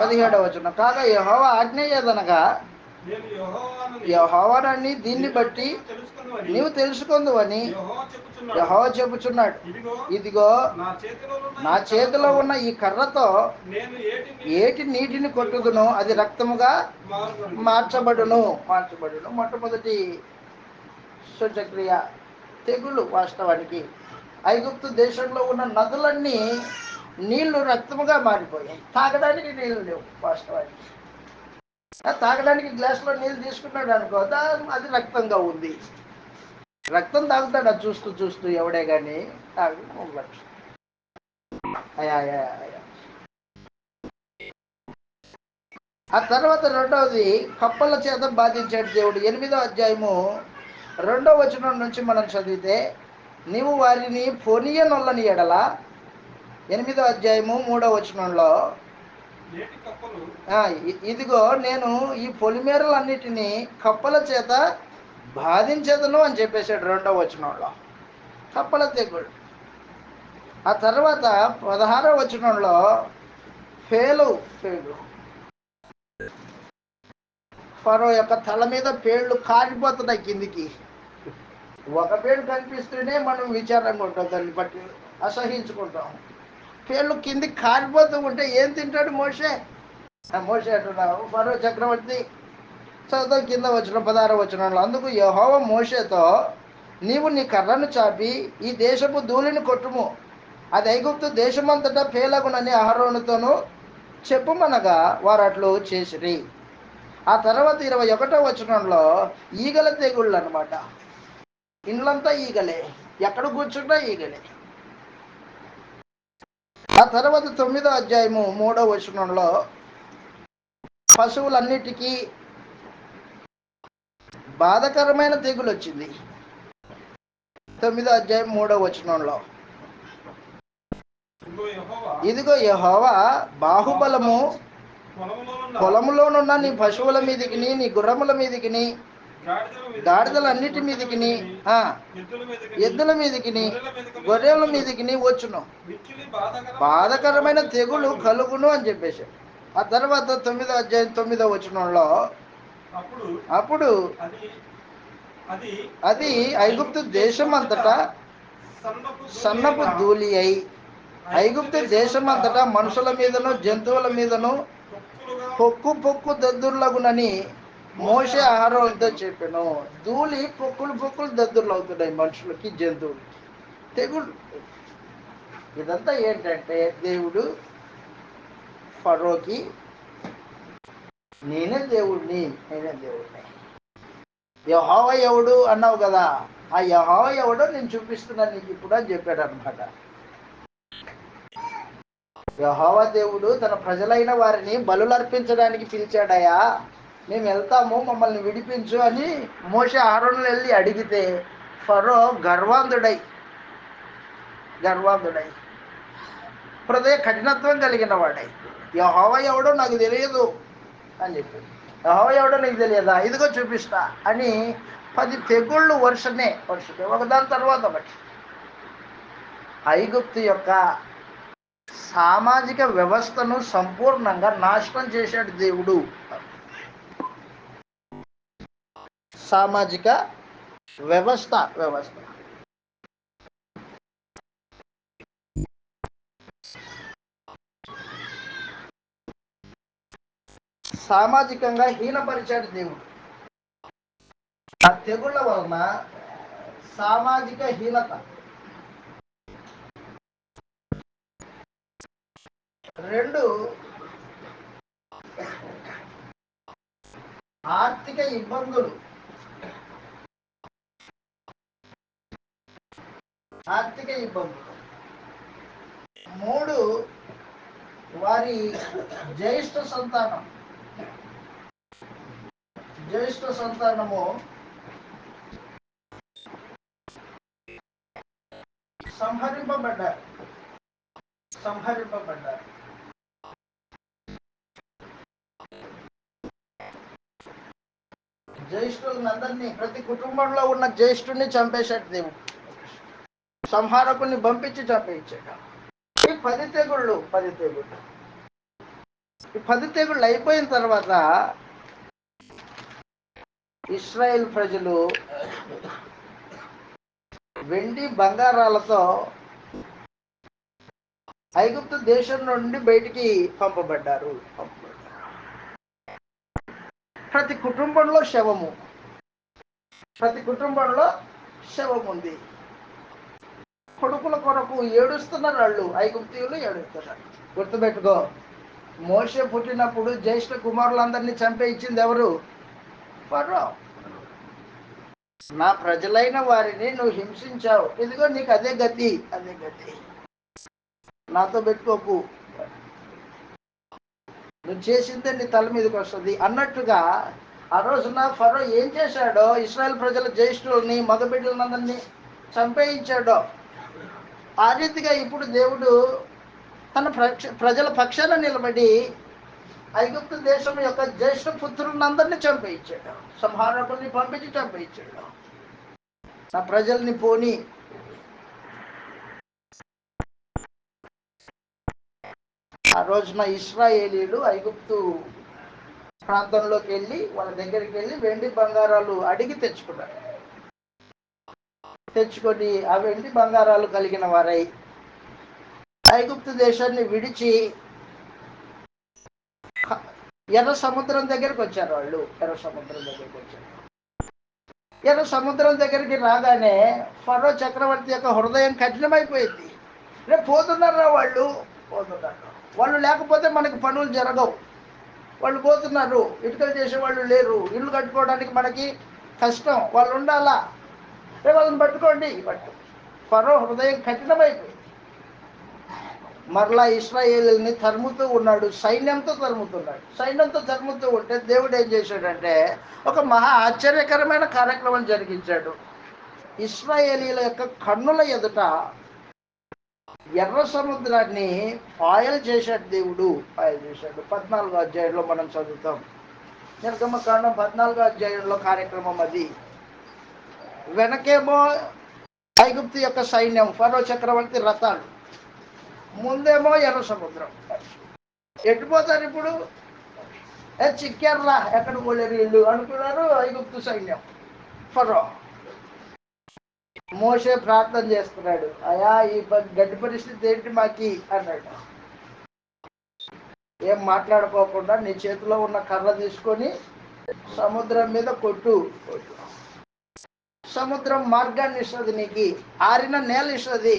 S1: 17వ వచనం, కాగా యెహోవా ఆజ్ఞ ఏదనగా, యెహోవానని దీన్ని బట్టి నీవు తెలుసుకుందువని యెహోవా చెప్పుచున్నాడు. ఇదిగో నా చేతిలో ఉన్న ఈ కర్రతో ఏటి నీటిని కొట్టుదునో అది రక్తముగా మార్చబడును. మొట్టమొదటి సూచక్రియ తెగులు. వాస్తవానికి ఐగుప్తు దేశంలో ఉన్న నదులన్నీ నీళ్లు రక్తముగా మారిపోయాయి. తాగడానికి నీళ్లు లేవు. వాస్తవానికి తాగడానికి గ్లాసులో నీళ్ళు తీసుకున్నాడు అనుకో, అది రక్తంగా ఉంది. రక్తం తాగుతాడు అది చూస్తూ చూస్తూ ఎవడే కానీ తాగు. ఆ తర్వాత రెండవది కప్పల చేత బాధించాడు దేవుడు. 8వ అధ్యాయము 2వ వచనం నుంచి మనం చదివితే, నీవు వారిని పొనియనొల్లని ఎడల, 8వ అధ్యాయము 3వ వచనంలో, ఇదిగో నేను ఈ పొలిమేరలన్నిటినీ కప్పల చేత బాధించదును అని చెప్పేశాడు 2వ వచనంలో. కప్పల తెగుడు. ఆ తర్వాత 16వ వచనంలో పేలు. ఫరో యొక్క తల మీద పేళ్లు కారిపోతున్నాయి కిందికి. ఒక పేరు కనిపిస్తూనే మనం విచారంగా ఉంటాం, దాన్ని బట్టి అసహించుకుంటాం. పేర్లు కిందికి కారిపోతూ ఉంటే ఏం తింటాడు మోషే అంటున్నావు. ఫరో చక్రవర్తి. చదువు కింద వచ్చిన 16వ వచనంలో, అందుకు యెహోవా మోషేతో, నీవు నీ కర్రను చాపి ఈ దేశపు ధూళిని కొట్టుము, అది ఐగుప్తు దేశమంతటా పేలగునని అహరోనుతోనూ చెప్పుమనగా వారు అట్లు చేసిరి. ఆ తర్వాత 21వ వచనంలో ఈగల తెగుళ్ళు అనమాట. ఇండ్లంతా ఈగలే, ఎక్కడ కూర్చుంటా ఈగలే. ఆ తర్వాత 9వ అధ్యాయము 3వ వచనంలో పశువులన్నిటికీ బాధకరమైన తెగులు వచ్చింది. 9వ అధ్యాయం 3వ వచనంలో, ఇదిగో యెహోవా బాహుబలము పొలములోనున్న నీ పశువుల మీదికిని, నీ గుర్రముల మీదికిని, గాడిదలన్నిటి మీదికిని, ఎద్దుల మీదికిని, గొర్రెల మీదికిని వచ్చును, బాధకరమైన తెగులు కలుగును అని చెప్పేశాడు. ఆ తర్వాత 9వ అధ్యాయం 9వ వచనంలో, అప్పుడు అది ఐగుప్తు దేశం అంతటా సన్నపు ధూళి అయి, ఐగుప్తు దేశం అంతటా మనుషుల మీదను జంతువుల మీదను పొక్కు దద్దుర్లగునని మోషే అహరోనుతో చెప్పాను. ధూళి పొక్కులు దద్దుర్లు అవుతున్నాయి మనుషులకి, జంతువులకి. తెగుళ్ళు. ఇదంతా ఏంటంటే దేవుడు ఫరోకి, నేనే దేవుడిని యెహోవా ఎవడు అన్నావు కదా, ఆ యెహోవా ఎవడో నేను చూపిస్తున్నాను నీకు ఇప్పుడు అని చెప్పాడు అనమాట. యెహోవా దేవుడు తన ప్రజలైన వారిని బలులర్పించడానికి పిలిచాడయా, మేము వెళ్తాము, మమ్మల్ని విడిపించు అని మోషే అహరోనులు వెళ్ళి అడిగితే ఫరో గర్వాంధుడై హృదయ కఠినత్వం కలిగిన వాడై, యెహోవా ఎవడో నాకు తెలియదు అని చెప్పాడు. యెహోవా ఎవడో నీకు తెలియదా, ఇదిగో చూపిస్తా అని 10 తెగుళ్ళు వరుసనే ఒకదాని తర్వాత ఒకటి ఐగుప్తు యొక్క సామాజిక వ్యవస్థను సంపూర్ణంగా నాశనం చేశాడు దేవుడు. సామాజిక వ్యవస్థ సామాజికంగా హీనపరిచాడు దేవుడు. ఆ తెగుళ్ళ వలన సామాజిక హీనత, 2 ఆర్థిక ఇబ్బందులు, 3 వారి జ్యేష్ఠ సంతానము సంహరింపబడ్డారు. జ్యేష్ఠులందరినీ, ప్రతి కుటుంబంలో ఉన్న జ్యేష్ఠుని చంపేశాడు దేవుడు. సంహారకుల్ని పంపించి చంపేయించాడు. ఈ 10 తెగుళ్ళు ఈ 10 తెగుళ్ళు అయిపోయిన తర్వాత ఇశ్రాయేల్ ప్రజలు వెండి బంగారాలతో ఐగుప్తు దేశం నుండి బయటికి పంపబడ్డారు. ప్రతి కుటుంబంలో శవము ఉంది. కొడుకుల కొరకు ఏడుస్తున్నారు వాళ్ళు, ఐగుప్తీయులు ఏడుస్తున్నారు. గుర్తుపెట్టుకో, మోషే పుట్టినప్పుడు జ్యేష్ఠ కుమారులందరినీ చంపే ఇచ్చింది ఎవరు? ఫరో. నా ప్రజలైన వారిని నువ్వు హింసించావు, ఇదిగో నీకు అదే గతి. నాతో పెట్టుకోకు, నువ్వు చేసిందే నీ తల మీదకి వస్తుంది అన్నట్టుగా ఆ రోజున ఫరో ఏం చేశాడో, ఇశ్రాయేల్ ప్రజల జ్యేష్ఠుల్ని, మగబిడ్డలందరినీ చంపేయించాడో, ఆ రీతిగా ఇప్పుడు దేవుడు తన ప్రజల పక్షాన నిలబడి ఐగుప్తు దేశం యొక్క జ్యేష్ఠ పుత్రులందరినీ చంపేయించాడు. సంహారకుల్ని పంపించి చంపేయించాడు. నా ప్రజల్ని పోని. ఆ రోజున ఇశ్రాయేలీలు ఐగుప్తు ప్రాంతంలోకి వెళ్ళి, వాళ్ళ దగ్గరికి వెళ్ళి వెండి బంగారాలు అడిగి తెచ్చుకొని ఆ వెండి బంగారాలు కలిగిన వారై ఐగుప్తు దేశాన్ని విడిచి ఎర్ర సముద్రం దగ్గరికి వచ్చారు. వాళ్ళు ఎర్ర సముద్రం దగ్గరికి రాగానే ఫరో చక్రవర్తి యొక్క హృదయం కఠినమైపోయింది. రేపు పోతున్నారా వాళ్ళు లేకపోతే మనకి పనులు జరగవు. వాళ్ళు పోతున్నారు, ఇటుకలు చేసేవాళ్ళు లేరు, ఇల్లు కట్టుకోవడానికి మనకి కష్టం, వాళ్ళు ఉండాలా, రేపు వాళ్ళని పట్టుకోండి. ఫరో హృదయం కఠినమైపోయింది. మరలా ఇశ్రాయేలుని తరుముతూ ఉన్నాడు, సైన్యంతో తరుముతూ ఉంటే దేవుడు ఏం చేశాడంటే ఒక మహా ఆశ్చర్యకరమైన కార్యక్రమం జరిగించాడు. ఇశ్రాయేలీల యొక్క కన్నుల ఎదుట ఎర్ర సముద్రాన్ని పాయలు చేశాడు దేవుడు. 14వ అధ్యాయంలో మనం చదువుతాం. నిర్గమకాండం 14వ అధ్యాయంలో కార్యక్రమం అది. వెనకేమో ఐగుప్తు యొక్క సైన్యం, ఫరో చక్రవర్తి రథాలు, ముందేమో ఎర్ర సముద్రం. ఎట్టుపోతారు ఇప్పుడు? చిక్కారులా, ఎక్కడ పోలేరు వీళ్ళు అనుకున్నారు ఐగుప్తు సైన్యం. ఫరో మోషే ప్రార్థన చేస్తున్నాడు, అయా ఈ గడ్డి పరిస్థితి ఏంటి మాకి అన్నాడు. ఏం మాట్లాడుకోకుండా నీ చేతిలో ఉన్న కర్ర తీసుకొని సముద్రం మీద కొట్టు. సముద్రం మార్గాన్ని ఇస్తుంది, నీకు ఆరిన నేల ఇస్తుంది.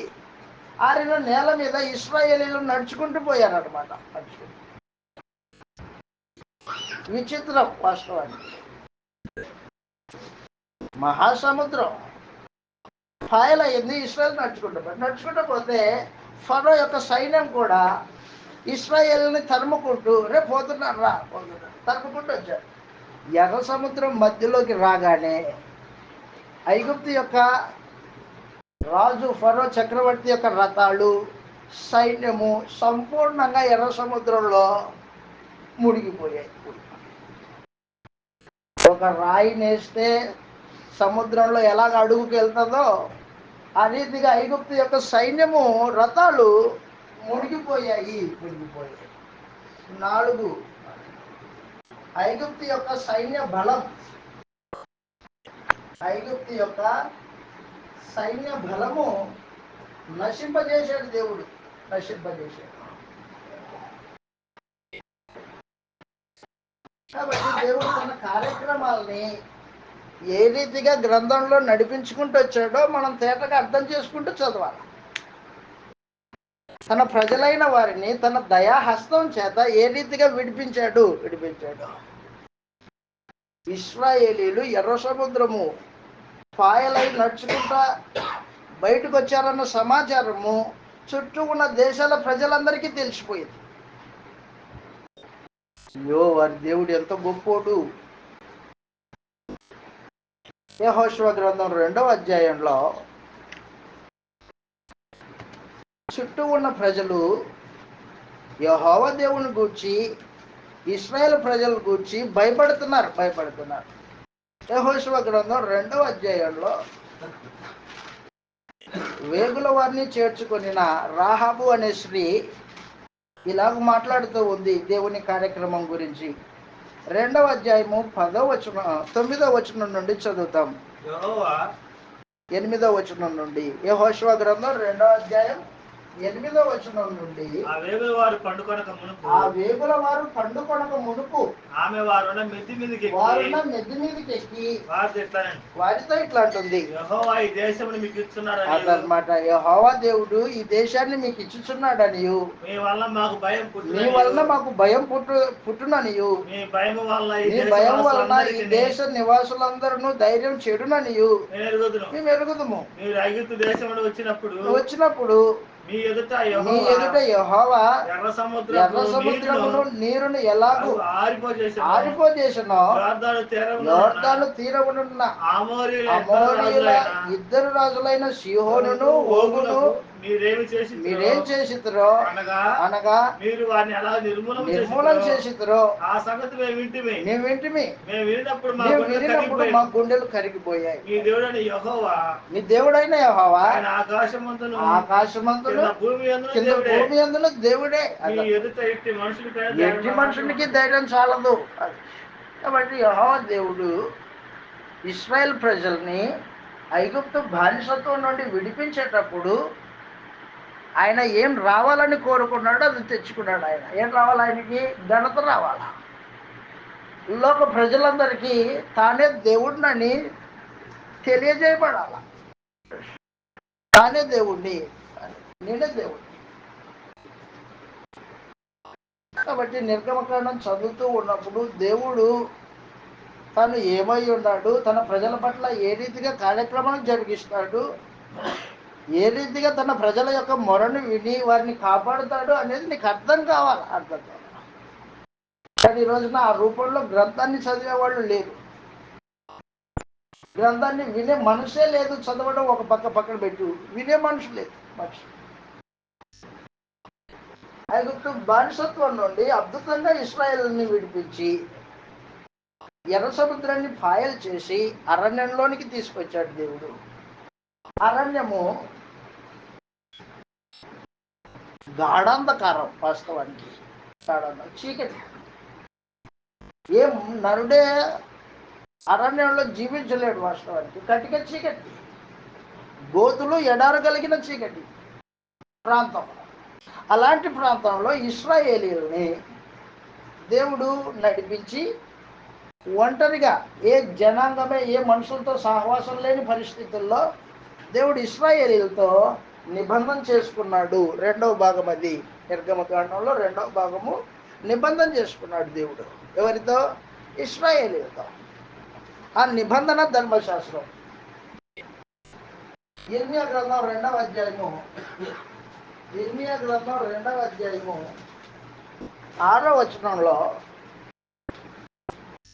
S1: ఆరిన నేల మీద ఇశ్రాయేలీలు నడుచుకుంటూ పోయారనమాట. విచిత్రం వాస్తవానికి. మహాసముద్రం పాయలయ్యింది, ఇశ్రాయేల్ నడుచుకుంటూ పోతే ఫరో యొక్క సైన్యం కూడా ఇశ్రాయేల్ని తరుముకుంటూ రేపు పోతున్నారు తరుముకుంటూ వచ్చారు. ఎర్ర సముద్రం మధ్యలోకి రాగానే ఐగుప్తు యొక్క రాజు ఫరో చక్రవర్తి యొక్క రథాలు, సైన్యము సంపూర్ణంగా ఎర్ర సముద్రంలో మునిగిపోయాయి. ఒక రాయి నేస్తే సముద్రంలో ఎలాగ అడుగుకి వెళ్తుందో ఆ రీతిగా ఐగుప్తు యొక్క సైన్యము రథాలు మునిగిపోయాయి. 4 ఐగుప్తు యొక్క సైన్య బలం, నశింపజేశాడు దేవుడు. కాబట్టి దేవుడు తన కార్యక్రమాలని ఏ రీతిగా గ్రంథంలో నడిపించుకుంటూ వచ్చాడో మనం తేటగా అర్థం చేసుకుంటూ చదవాలి. తన ప్రజలైన వారిని తన దయాహస్తం చేత ఏ రీతిగా విడిపించాడు. ఇశ్రాయేలీలు ఎర్ర సముద్రము పాయలై నడుచుకుంటా బయటకు వచ్చారన్న సమాచారము చుట్టూ ఉన్న దేశాల ప్రజలందరికీ తెలిసిపోయింది. అయ్యో, వారి దేవుడు ఎంత గొప్పోడు. యెహోషువ గ్రంథం 2వ అధ్యాయంలో చుట్టూ ఉన్న ప్రజలు యెహోవా దేవుని గూర్చి, ఇశ్రాయేలు ప్రజల గూర్చి భయపడుతున్నారు. యెహోషువ గ్రంథం 2వ అధ్యాయంలో వేగుల వారిని చేర్చుకొనిన రాహాబు అనే స్త్రీ ఇలాగ మాట్లాడుతూ ఉంది దేవుని కార్యక్రమం గురించి. 2వ అధ్యాయము 9వ వచనం నుండి చదువుతాం. 8వ వచనం నుండి. యెహోషువ గ్రంథం 2వ అధ్యాయం 8వ వచనం నుండి.
S2: ఆ వేగుల వారు పండుకొనక
S1: మునుపు
S2: ఆమె వారున్న మెద్ది మీదకి
S1: ఎక్కి
S2: వారితో
S1: ఇట్లా అంటుంది,
S2: యెహోవా ఈ దేశమును మీకు ఇచ్చుచున్నాడని,
S1: అదనమాట, యెహోవా దేవుడు ఈ దేశాన్ని మీకు ఇచ్చుచున్నాడనియు,
S2: మీ వలన మాకు భయం
S1: పుట్టుననియు,
S2: మీ భయం వలన
S1: ఈ దేశ నివాసులందరూ ధైర్యం చెడుననియు మేము ఎరుగుదుము.
S2: మీరు ఐగుప్తు దేశమును
S1: వచ్చినప్పుడు
S2: మీ ఎదుట
S1: యెహోవా
S2: ఎర్ర
S1: సముద్రమును నీరును ఎలాగూ ఆరిపోజేసెనో, యోర్దాను తీరమునున్న అమోరీయుల ఇద్దరు రాజులైన సీహోనును ఓగును మీరేం చేసిరో అనగా
S2: మీరు వారిని అలా
S1: నిర్మూలన చేసిరో
S2: ఆ సంగతి మేము వింటిమి.
S1: మేము వినినప్పుడు మా గుండెలు కరిగిపోయాయి.
S2: మీ దేవుడైన యెహోవా
S1: ఆకాశమందును కింద భూమి అందును దేవుడే. ఎట్టి మనుషునికి ధైర్యం చాలదు. కాబట్టి యెహోవా దేవుడు ఇశ్రాయేల్ ప్రజల్ని ఐగుప్తు బానిసత్వం నుండి విడిపించేటప్పుడు ఆయన ఏం రావాలని కోరుకున్నాడో అది తెచ్చుకున్నాడు. ఆయన ఏం రావాలి? ఆయనకి ఘనత రావాలా, లోక ప్రజలందరికీ తానే దేవుడినని తెలియజేయబడాల. తానే దేవుణ్ణి, నేనే దేవుణ్ణి. కాబట్టి నిర్గమకాండం చదువుతూ ఉన్నప్పుడు దేవుడు తను ఏమై ఉన్నాడు, తన ప్రజల పట్ల ఏ రీతిగా కార్యక్రమాలు జరిగిస్తాడు, ఏ రీతిగా తన ప్రజల యొక్క మొరను విని వారిని కాపాడుతాడు అనేది నీకు అర్థం కావాలి. కానీ ఈ రోజున ఆ రూపంలో గ్రంథాన్ని చదివే వాళ్ళు లేరు, గ్రంథాన్ని వినే మనిషే లేదు. చదవడం ఒక పక్కన పెట్టు, వినే మనిషి లేదు. ఐగుప్తు బానిసత్వం నుండి అద్భుతంగా ఇశ్రాయేలుని విడిపించి ఎర్ర సముద్రాన్ని పాయలు చేసి అరణ్యంలోనికి తీసుకొచ్చాడు దేవుడు. అరణ్యము గాఢాంధకారం, వాస్తవానికి చీకటి. ఏం నరుడే అరణ్యంలో జీవించలేడు. వాస్తవానికి కటిక చీకటి, గోతులు ఎడారగలిగిన చీకటి ప్రాంతం. అలాంటి ప్రాంతంలో ఇశ్రాయేలీయుల్ని దేవుడు నడిపించి ఒంటరిగా, ఏ జనాంగమే, ఏ మనుషులతో సహవాసం లేని పరిస్థితుల్లో దేవుడు ఇశ్రాయేలీయులతో నిబంధన చేసుకున్నాడు. 2వ భాగం అది నిర్గమకాండంలో 2వ భాగము. నిబంధన చేసుకున్నాడు దేవుడు. ఎవరితో? ఇశ్రాయేలీయులతో. ఆ నిబంధన ధర్మశాస్త్రం. ఇర్మియా గ్రంథం 2వ అధ్యాయము 6వ వచనంలో,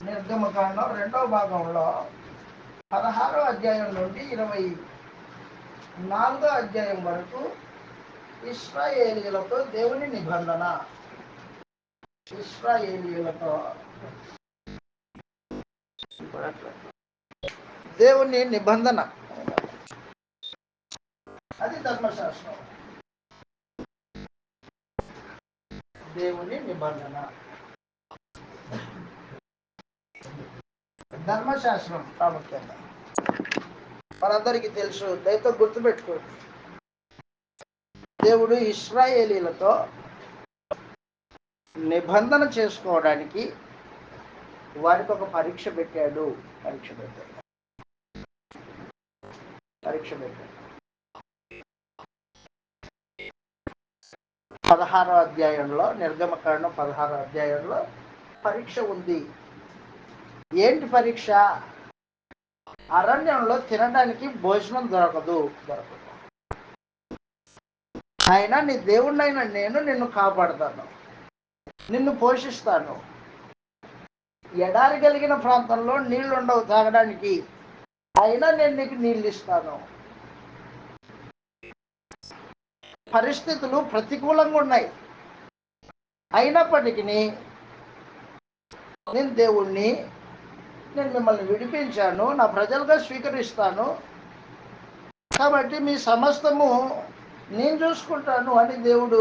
S1: నిర్గమకాండం 2వ భాగంలో 16వ అధ్యాయం నుండి 24వ అధ్యాయం వరకు ఇశ్రాయేలీయులతో దేవుని నిబంధన. ఇశ్రాయేలీయులతో దేవుని నిబంధన, అది ధర్మశాస్త్రం. దేవుని నిబంధన, ధర్మశాస్త్రం ప్రాముఖ్యంగా మనందరికీ తెలుసు. దయతో గుర్తుపెట్టుకోండి, దేవుడు ఇశ్రాయేలీలతో నిబంధన చేసుకోవడానికి వారికి ఒక పరీక్ష పెట్టాడు. 16వ అధ్యాయంలో, నిర్గమకాండం 16వ అధ్యాయంలో పరీక్ష ఉంది. ఏంటి పరీక్ష? అరణ్యంలో తినడానికి భోజనం దొరకదు. అయినా నీ దేవుణ్ణైనా నేను నిన్ను కాపాడుతాను, నిన్ను పోషిస్తాను. ఎడారి కలిగిన ప్రాంతంలో నీళ్లు ఉండవు తాగడానికి, అయినా నేను నీకు నీళ్ళు ఇస్తాను. పరిస్థితులు ప్రతికూలంగా ఉన్నాయి. అయినప్పటికీ నేను దేవుణ్ణి, నేను మిమ్మల్ని విడిపించాను, నా ప్రజలుగా స్వీకరిస్తాను, కాబట్టి మీ సమస్తము నేను చూసుకుంటాను అని దేవుడు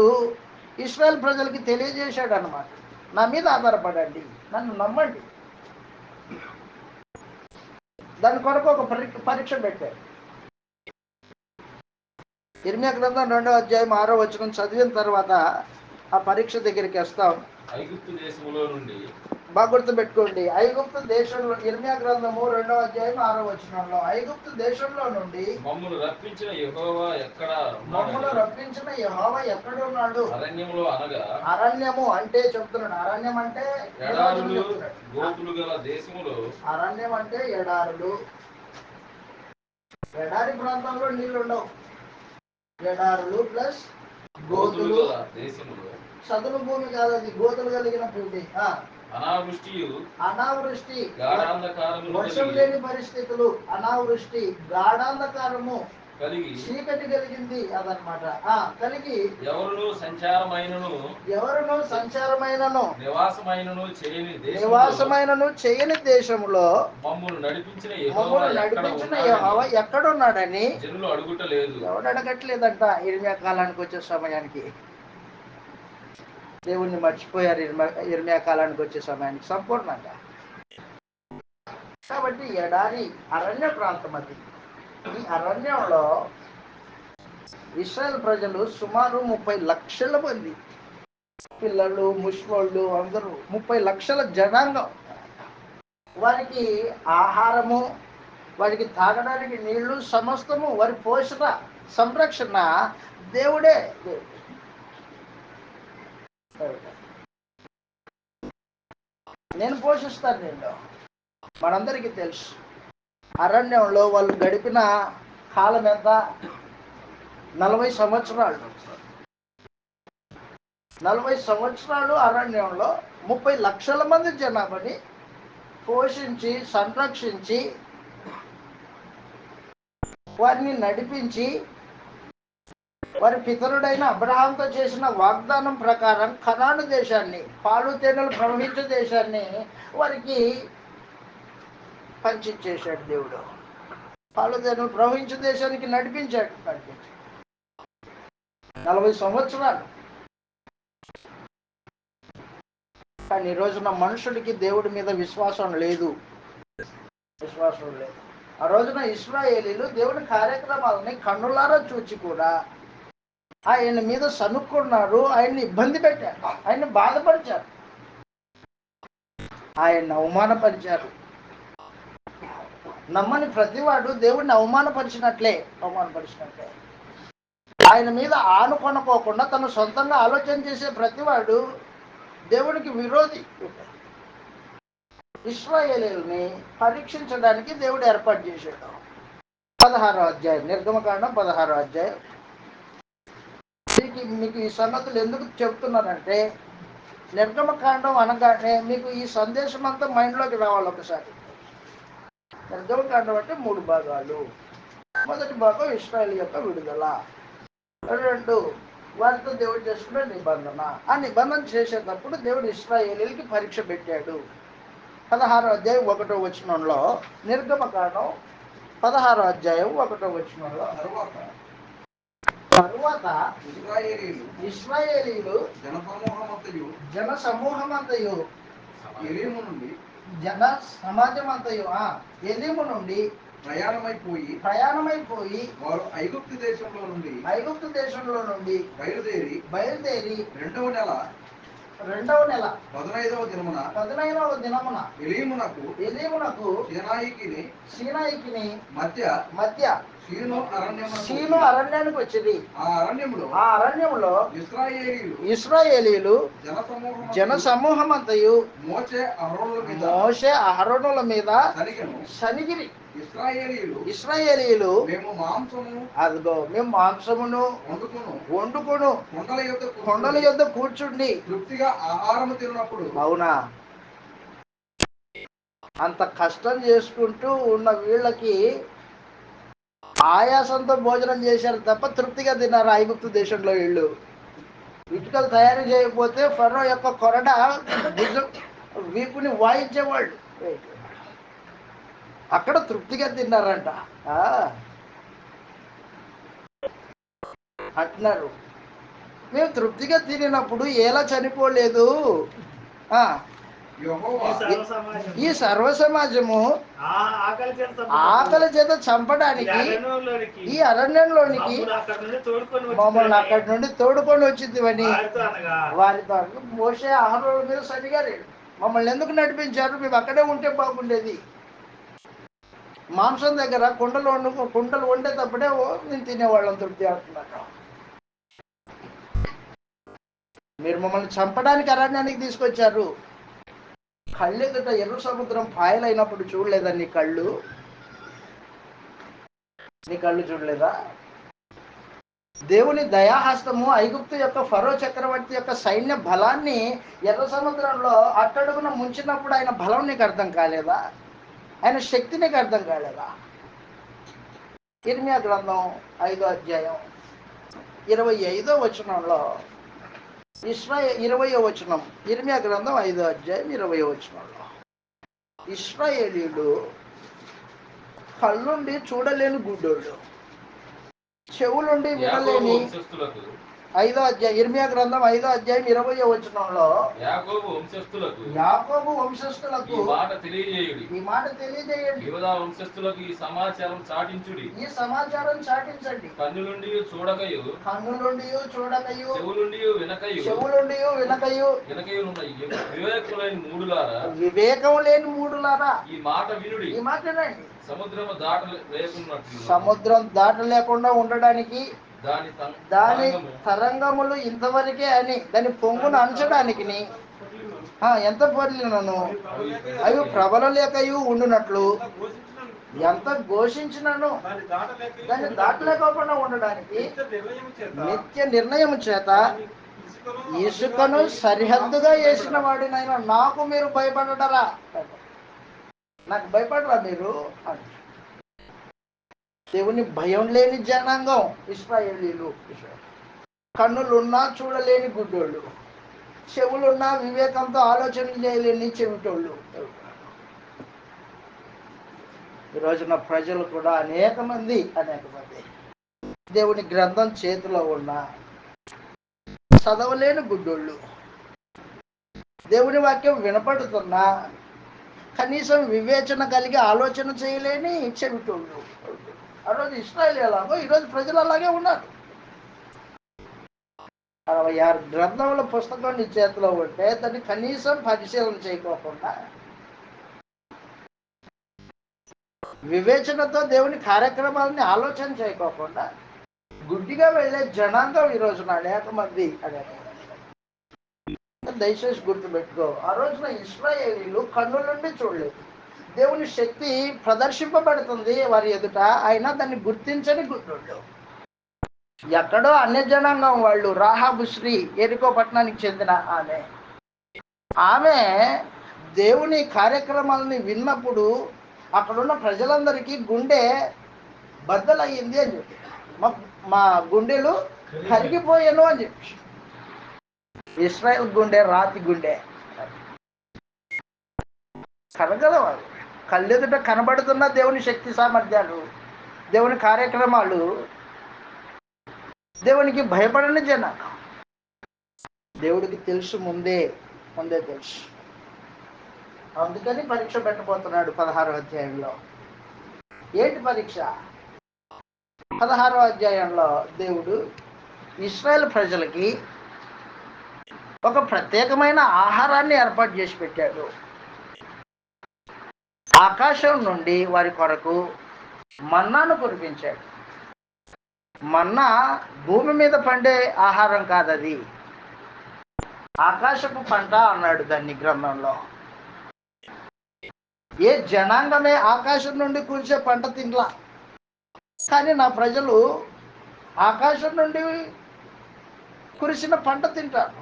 S1: ఇశ్రాయేల్ ప్రజలకి తెలియజేశాడు అన్నమాట. నా మీద ఆధారపడండి, నన్ను నమ్మండి. దాని కొరకు ఒక పరీక్ష పెట్టారు. ఇర్మియా గ్రంథం 2వ అధ్యాయం 6వ వచనం చదివిన తర్వాత ఆ పరీక్ష దగ్గరికి వస్తాం.
S3: ఐగుప్తు దేశంలో నుండి,
S1: బాగా గుర్తుపెట్టుకోండి, ఐగుప్తు దేశంలో, ఇర్మియా గ్రంథము 2వ అధ్యాయం 6వ వచనంలో, ఐగుప్తు దేశంలో నుండి
S3: మమ్మల్ని రప్పించిన యెహోవా ఎక్కడ
S1: ఉన్నాడు?
S3: అరణ్యంలో అనగా,
S1: అరణ్యము అంటే చెప్తున్నాడు. అరణ్యం అంటే
S3: ఎడారులు గోతులు గల దేశములో.
S1: అరణ్యం అంటే ఎడారులు. ఎడారి ప్రాంతంలో నీళ్లు ఉండవు. ఎడారులు ప్లస్ గోతులు
S3: దేశములో.
S1: చదును భూమి కాదు అది, గోతులు కలిగిన భూమి. అనావృష్టి, వర్షం లేని పరిస్థితులు, అనావృష్టి, గాఢాంధకారము, చీకటి కలిగింది అదనమాట. కలిగి ఎవరును సంచారమైనను నివాసమైనను చేయని దేశంలో మమ్మల్ని నడిపించిన యెహోవా ఎక్కడున్నాడని
S3: జనులు అడుగుటలేదు.
S1: ఎవడు అడగట్లేదంట. ఇర్మియా కాలానికి వచ్చే సమయానికి దేవుణ్ణి మర్చిపోయారు. ఇర్మియా కాలానికి వచ్చే సమయానికి సంపూర్ణంగా. కాబట్టి ఎడారి అరణ్య ప్రాంతం అది. ఈ అరణ్యంలో ఇశ్రాయేల్ ప్రజలు సుమారు 30 లక్షల మంది, పిల్లలు ముష్మోళ్ళు అందరూ 30 లక్షల జనాంగం. వారికి ఆహారము, వారికి తాగడానికి నీళ్లు, సమస్తము, వారి పోషణ సంరక్షణ దేవుడే. నేను పోషిస్తాను నేను. మనందరికీ తెలుసు అరణ్యంలో వాళ్ళు గడిపిన కాలం ఎంత? 40 సంవత్సరాలు. 40 సంవత్సరాలు అరణ్యంలో 30 లక్షల మంది జనాభాని పోషించి సంరక్షించి వారిని నడిపించి వారి పితరుడైన అబ్రహాంతో చేసిన వాగ్దానం ప్రకారం కనాను దేశాన్ని, పాలు తేనెలు ప్రవహించే దేశాన్ని వారికి పంచిచ్చేశాడు దేవుడు. పాలు తేనెలు ప్రవహించే దేశానికి నడిపించాడు. 40 సంవత్సరాలు. కానీ ఈ రోజున మనుషుడికి దేవుడి మీద విశ్వాసం లేదు. ఆ రోజున ఇశ్రాయేలీలు దేవుడి కార్యక్రమాలని కన్నులారా చూచి కూడా ఆయన మీద సనుక్కున్నారు, ఆయన్ని ఇబ్బంది పెట్టారు, ఆయన్ని బాధపరిచారు, ఆయన్ని అవమానపరిచారు. నమ్మని ప్రతివాడు దేవుడిని అవమానపరిచినట్లే. ఆయన మీద ఆనుకొనుకోకుండా తను సొంతంగా ఆలోచన చేసే ప్రతివాడు దేవుడికి విరోధి. ఇశ్రాయేలీయుల్ని పరీక్షించడానికి దేవుడు ఏర్పాటు చేశాడు. 16వ అధ్యాయం, నిర్గమకాండం 16వ అధ్యాయం. మీకు ఈ సంగతులు ఎందుకు చెప్తున్నానంటే, నిర్గమకాండం అనగానే మీకు ఈ సందేశం అంతా మైండ్లోకి రావాలి ఒకసారి. నిర్గమకాండం అంటే 3 భాగాలు. మొదటి భాగం ఇశ్రాయేలు యొక్క విడుదల. 2 వారితో దేవుడు చేసుకునే నిబంధన. ఆ నిబంధన చేసేటప్పుడు దేవుడు ఇశ్రాయేలీయులకి పరీక్ష పెట్టాడు. 16వ అధ్యాయం 1వ వచనంలో, నిర్గమకాండం 16వ అధ్యాయం 1వ వచనంలో, తరువాత ఇశ్రాయేలీయులు జన సమూహమంతయు జన సమాజమంతయు ఎలీము నుండి ప్రయాణమైపోయి వారు ఐగుప్తు దేశంలో నుండి బయలుదేరి 2వ నెల 15వ దినమున ఎలీమునకు సీనాయికిని మధ్య సీను అరణ్యానికి వచ్చింది. ఆ అరణ్యంలో ఇశ్రాయేలీయులు జన సమూహమంతయు మోషే అహరోనుల మీద సనిగిరి. ఇశ్రాయేలీయులు మేము మాంసమును వండుకొను కొండల యొద్ద కూర్చుండి తృప్తిగా ఆహారము తిన్నప్పుడు. అవునా? అంత కష్టం చేసుకుంటూ ఉన్న వీళ్ళకి ఆయాసంతో భోజనం చేశారు తప్ప తృప్తిగా తిన్నారు ఐగుప్తు దేశంలో వీళ్ళు. ఇటుకలు తయారు చేయకపోతే ఫరో యొక్క కొరడ భుజం వీపుని వాయించేవాళ్ళు. అక్కడ తృప్తిగా తిన్నారంట. అంటున్నారు మేము తృప్తిగా తినినప్పుడు ఎలా చనిపోలేదు. ఈ సర్వ సమాజము ఆకలి చేత చంపడానికి ఈ అరణ్యంలోనికి మమ్మల్ని అక్కడి నుండి తోడుకొని వచ్చిందివని వారితో మోషే అహరోనుల మీద సరిగారు. మమ్మల్ని ఎందుకు నడిపించారు, మేము అక్కడే ఉంటే బాగుండేది. మాంసం దగ్గర కుండలు వండేటప్పుడే మేము తినేవాళ్ళం తృప్తి అంటున్నారు. మీరు మమ్మల్ని చంపడానికి అరణ్యానికి తీసుకొచ్చారు. కళ్ళెదుట ఎర్ర సముద్రం పాయలైనప్పుడు చూడలేదా నీ కళ్ళు చూడలేదా? దేవుని దయాహస్తము ఐగుప్తు యొక్క ఫరో చక్రవర్తి యొక్క సైన్య బలాన్ని ఎర్ర సముద్రంలో అట్టడుగున ముంచినప్పుడు ఆయన బలం నీకు అర్థం కాలేదా? ఆయన శక్తి నీకు అర్థం కాలేదా? ఇర్మియా గ్రంథం 5వ అధ్యాయం 25వ వచనంలో 20వ వచనం, ఇర్మియా గ్రంథం 5వ అధ్యాయం 20వ వచనంలో ఇశ్రాయేలీయులు కళ్ళుండి చూడలేని గుడ్డోళ్ళు, చెవులుండి వినలేని 5వ అధ్యాయం ఇర్మియా గ్రంథం 5వ అధ్యాయం 20వ వచనంలో యాకోబు వంశస్థులకు ఈ మాట తెలియజేయండి.
S3: యూదా వంశస్థులకు ఈ సమాచారం చాటించండి. కన్నులుండి చూడకయు చెవులుండి వినకయు
S1: వివేకం లేని మూడులారా
S3: ఈ మాట వినుడి.
S1: సముద్రం దాటలేకుండా ఉండడానికి దాని తరంగములు ఇంతవరకే అని దాని పొంగును అంచడానికి ఎంత పొర్లినను అవి ప్రబల లేకయు ఉండునట్లు ఎంత ఘోషించినను దాన్ని దాటలేకోకుండా ఉండడానికి నిత్య నిర్ణయం చేత ఇసుకను సరిహద్దుగా వేసిన వాడినైనా నాకు మీరు భయపడరా? నాకు భయపడరా మీరు? దేవుని భయం లేని జనాంగం ఇశ్రాయేలీలు. కన్నులున్నా చూడలేని గుడ్డోళ్ళు, చెవులున్నా వివేకంతో ఆలోచన చేయలేని చెవిటోళ్ళు. ఈ రోజున ప్రజలు కూడా అనేక మంది దేవుని గ్రంథం చేతిలో ఉన్న చదవలేని గుడ్డోళ్ళు, దేవుని వాక్యం వినపడుతున్నా కనీసం వివేచన కలిగి ఆలోచన చేయలేని చెవిటోళ్ళు. ఆ రోజు ఇశ్రాయేలు ఎలాగో ఈరోజు ప్రజలు అలాగే ఉన్నారు. 66 గ్రంథముల పుస్తకం నీ చేతిలో ఉంటే దాన్ని కనీసం పరిశీలన చేయకోకుండా వివేచనతో దేవుని కార్యక్రమాలని ఆలోచన చేయకోకుండా గుడ్డిగా వెళ్ళే జనాంగం ఈ రోజున అనేక మంది దయచేసి గుర్తుపెట్టుకో. ఆ రోజున ఇశ్రాయేలీలు కన్నులుండి చూడలేదు. దేవుని శక్తి ప్రదర్శింపబడుతుంది వారి ఎదుట, అయినా దాన్ని గుర్తించని గుడ్డోళ్ళు. ఎక్కడో అన్య జనాంగం వాళ్ళు, రాహాబు స్త్రీ, ఎరికో పట్టణానికి చెందిన ఆమె దేవుని కార్యక్రమాలని విన్నప్పుడు అక్కడున్న ప్రజలందరికీ గుండె బద్దలయ్యింది అని చెప్పి, మా గుండెలు కరిగిపోయాను అని చెప్పి. ఇశ్రాయేల్ గుండె రాతి గుండె కరగలవారు. కళ్ళెదుట కనబడుతున్న దేవుని శక్తి సామర్థ్యాలు, దేవుని కార్యక్రమాలు, దేవునికి భయపడని జనాంగం. దేవుడికి తెలుసు, ముందే తెలుసు. అందుకని పరీక్ష పెట్టబోతున్నాడు 16వ అధ్యాయంలో. ఏంటి పరీక్ష? 16వ అధ్యాయంలో దేవుడు ఇశ్రాయేల్ ప్రజలకి ఒక ప్రత్యేకమైన ఆహారాన్ని ఏర్పాటు చేసి పెట్టాడు. ఆకాశం నుండి వారి కొరకు మన్నాను కురిపించాడు. మన్నా భూమి మీద పండే ఆహారం కాదది, ఆకాశపు పంట అన్నాడు దాన్ని గ్రంథంలో. ఏ జనాంగమే ఆకాశం నుండి కురిసే పంట తినలా, కానీ నా ప్రజలు ఆకాశం నుండి కురిసిన పంట తింటారు.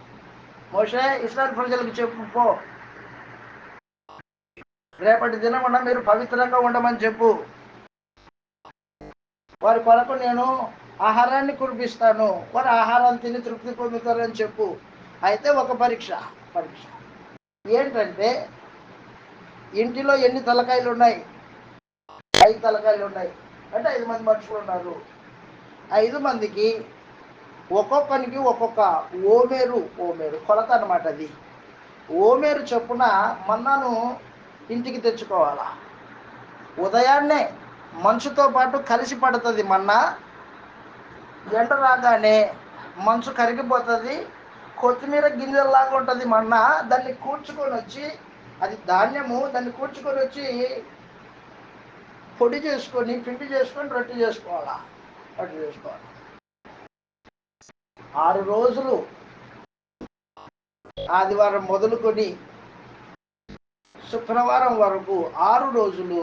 S1: మోషే ఇశ్రాయేల్ ప్రజలకు చెప్పు, పో, రేపటి దినమున మీరు పవిత్రంగా ఉండమని చెప్పు. వారి కొరకు నేను ఆహారాన్ని కురిపిస్తాను, వారు ఆహారాన్ని తిని తృప్తి పొందుతారని చెప్పు. అయితే ఒక పరీక్ష ఏంటంటే, ఇంటిలో ఎన్ని తలకాయలు ఉన్నాయి? 5 తలకాయలు ఉన్నాయి. అంటే 5 మంది మనుషులు ఉన్నారు. 5 మందికి ఒక్కొక్కరికి ఒక్కొక్క ఓమేరు కొలత అనమాట. అది ఓమేరు చొప్పున మన్నాను ఇంటికి తెచ్చుకోవాలా. ఉదయాన్నే మంచుతో పాటు కలిసి పడుతుంది మన్నా. ఎండ రాగానే మంచు కరిగిపోతుంది, కొత్తిమీర గింజల్లాగా ఉంటుంది మన్నా. దాన్ని కూర్చుకొని వచ్చి, అది ధాన్యము, దాన్ని కూర్చుకొని వచ్చి పొడి చేసుకొని, పిండి చేసుకొని రొట్టె చేసుకోవాలా. 6 రోజులు, ఆదివారం మొదలుకొని శుక్రవారం వరకు 6 రోజులు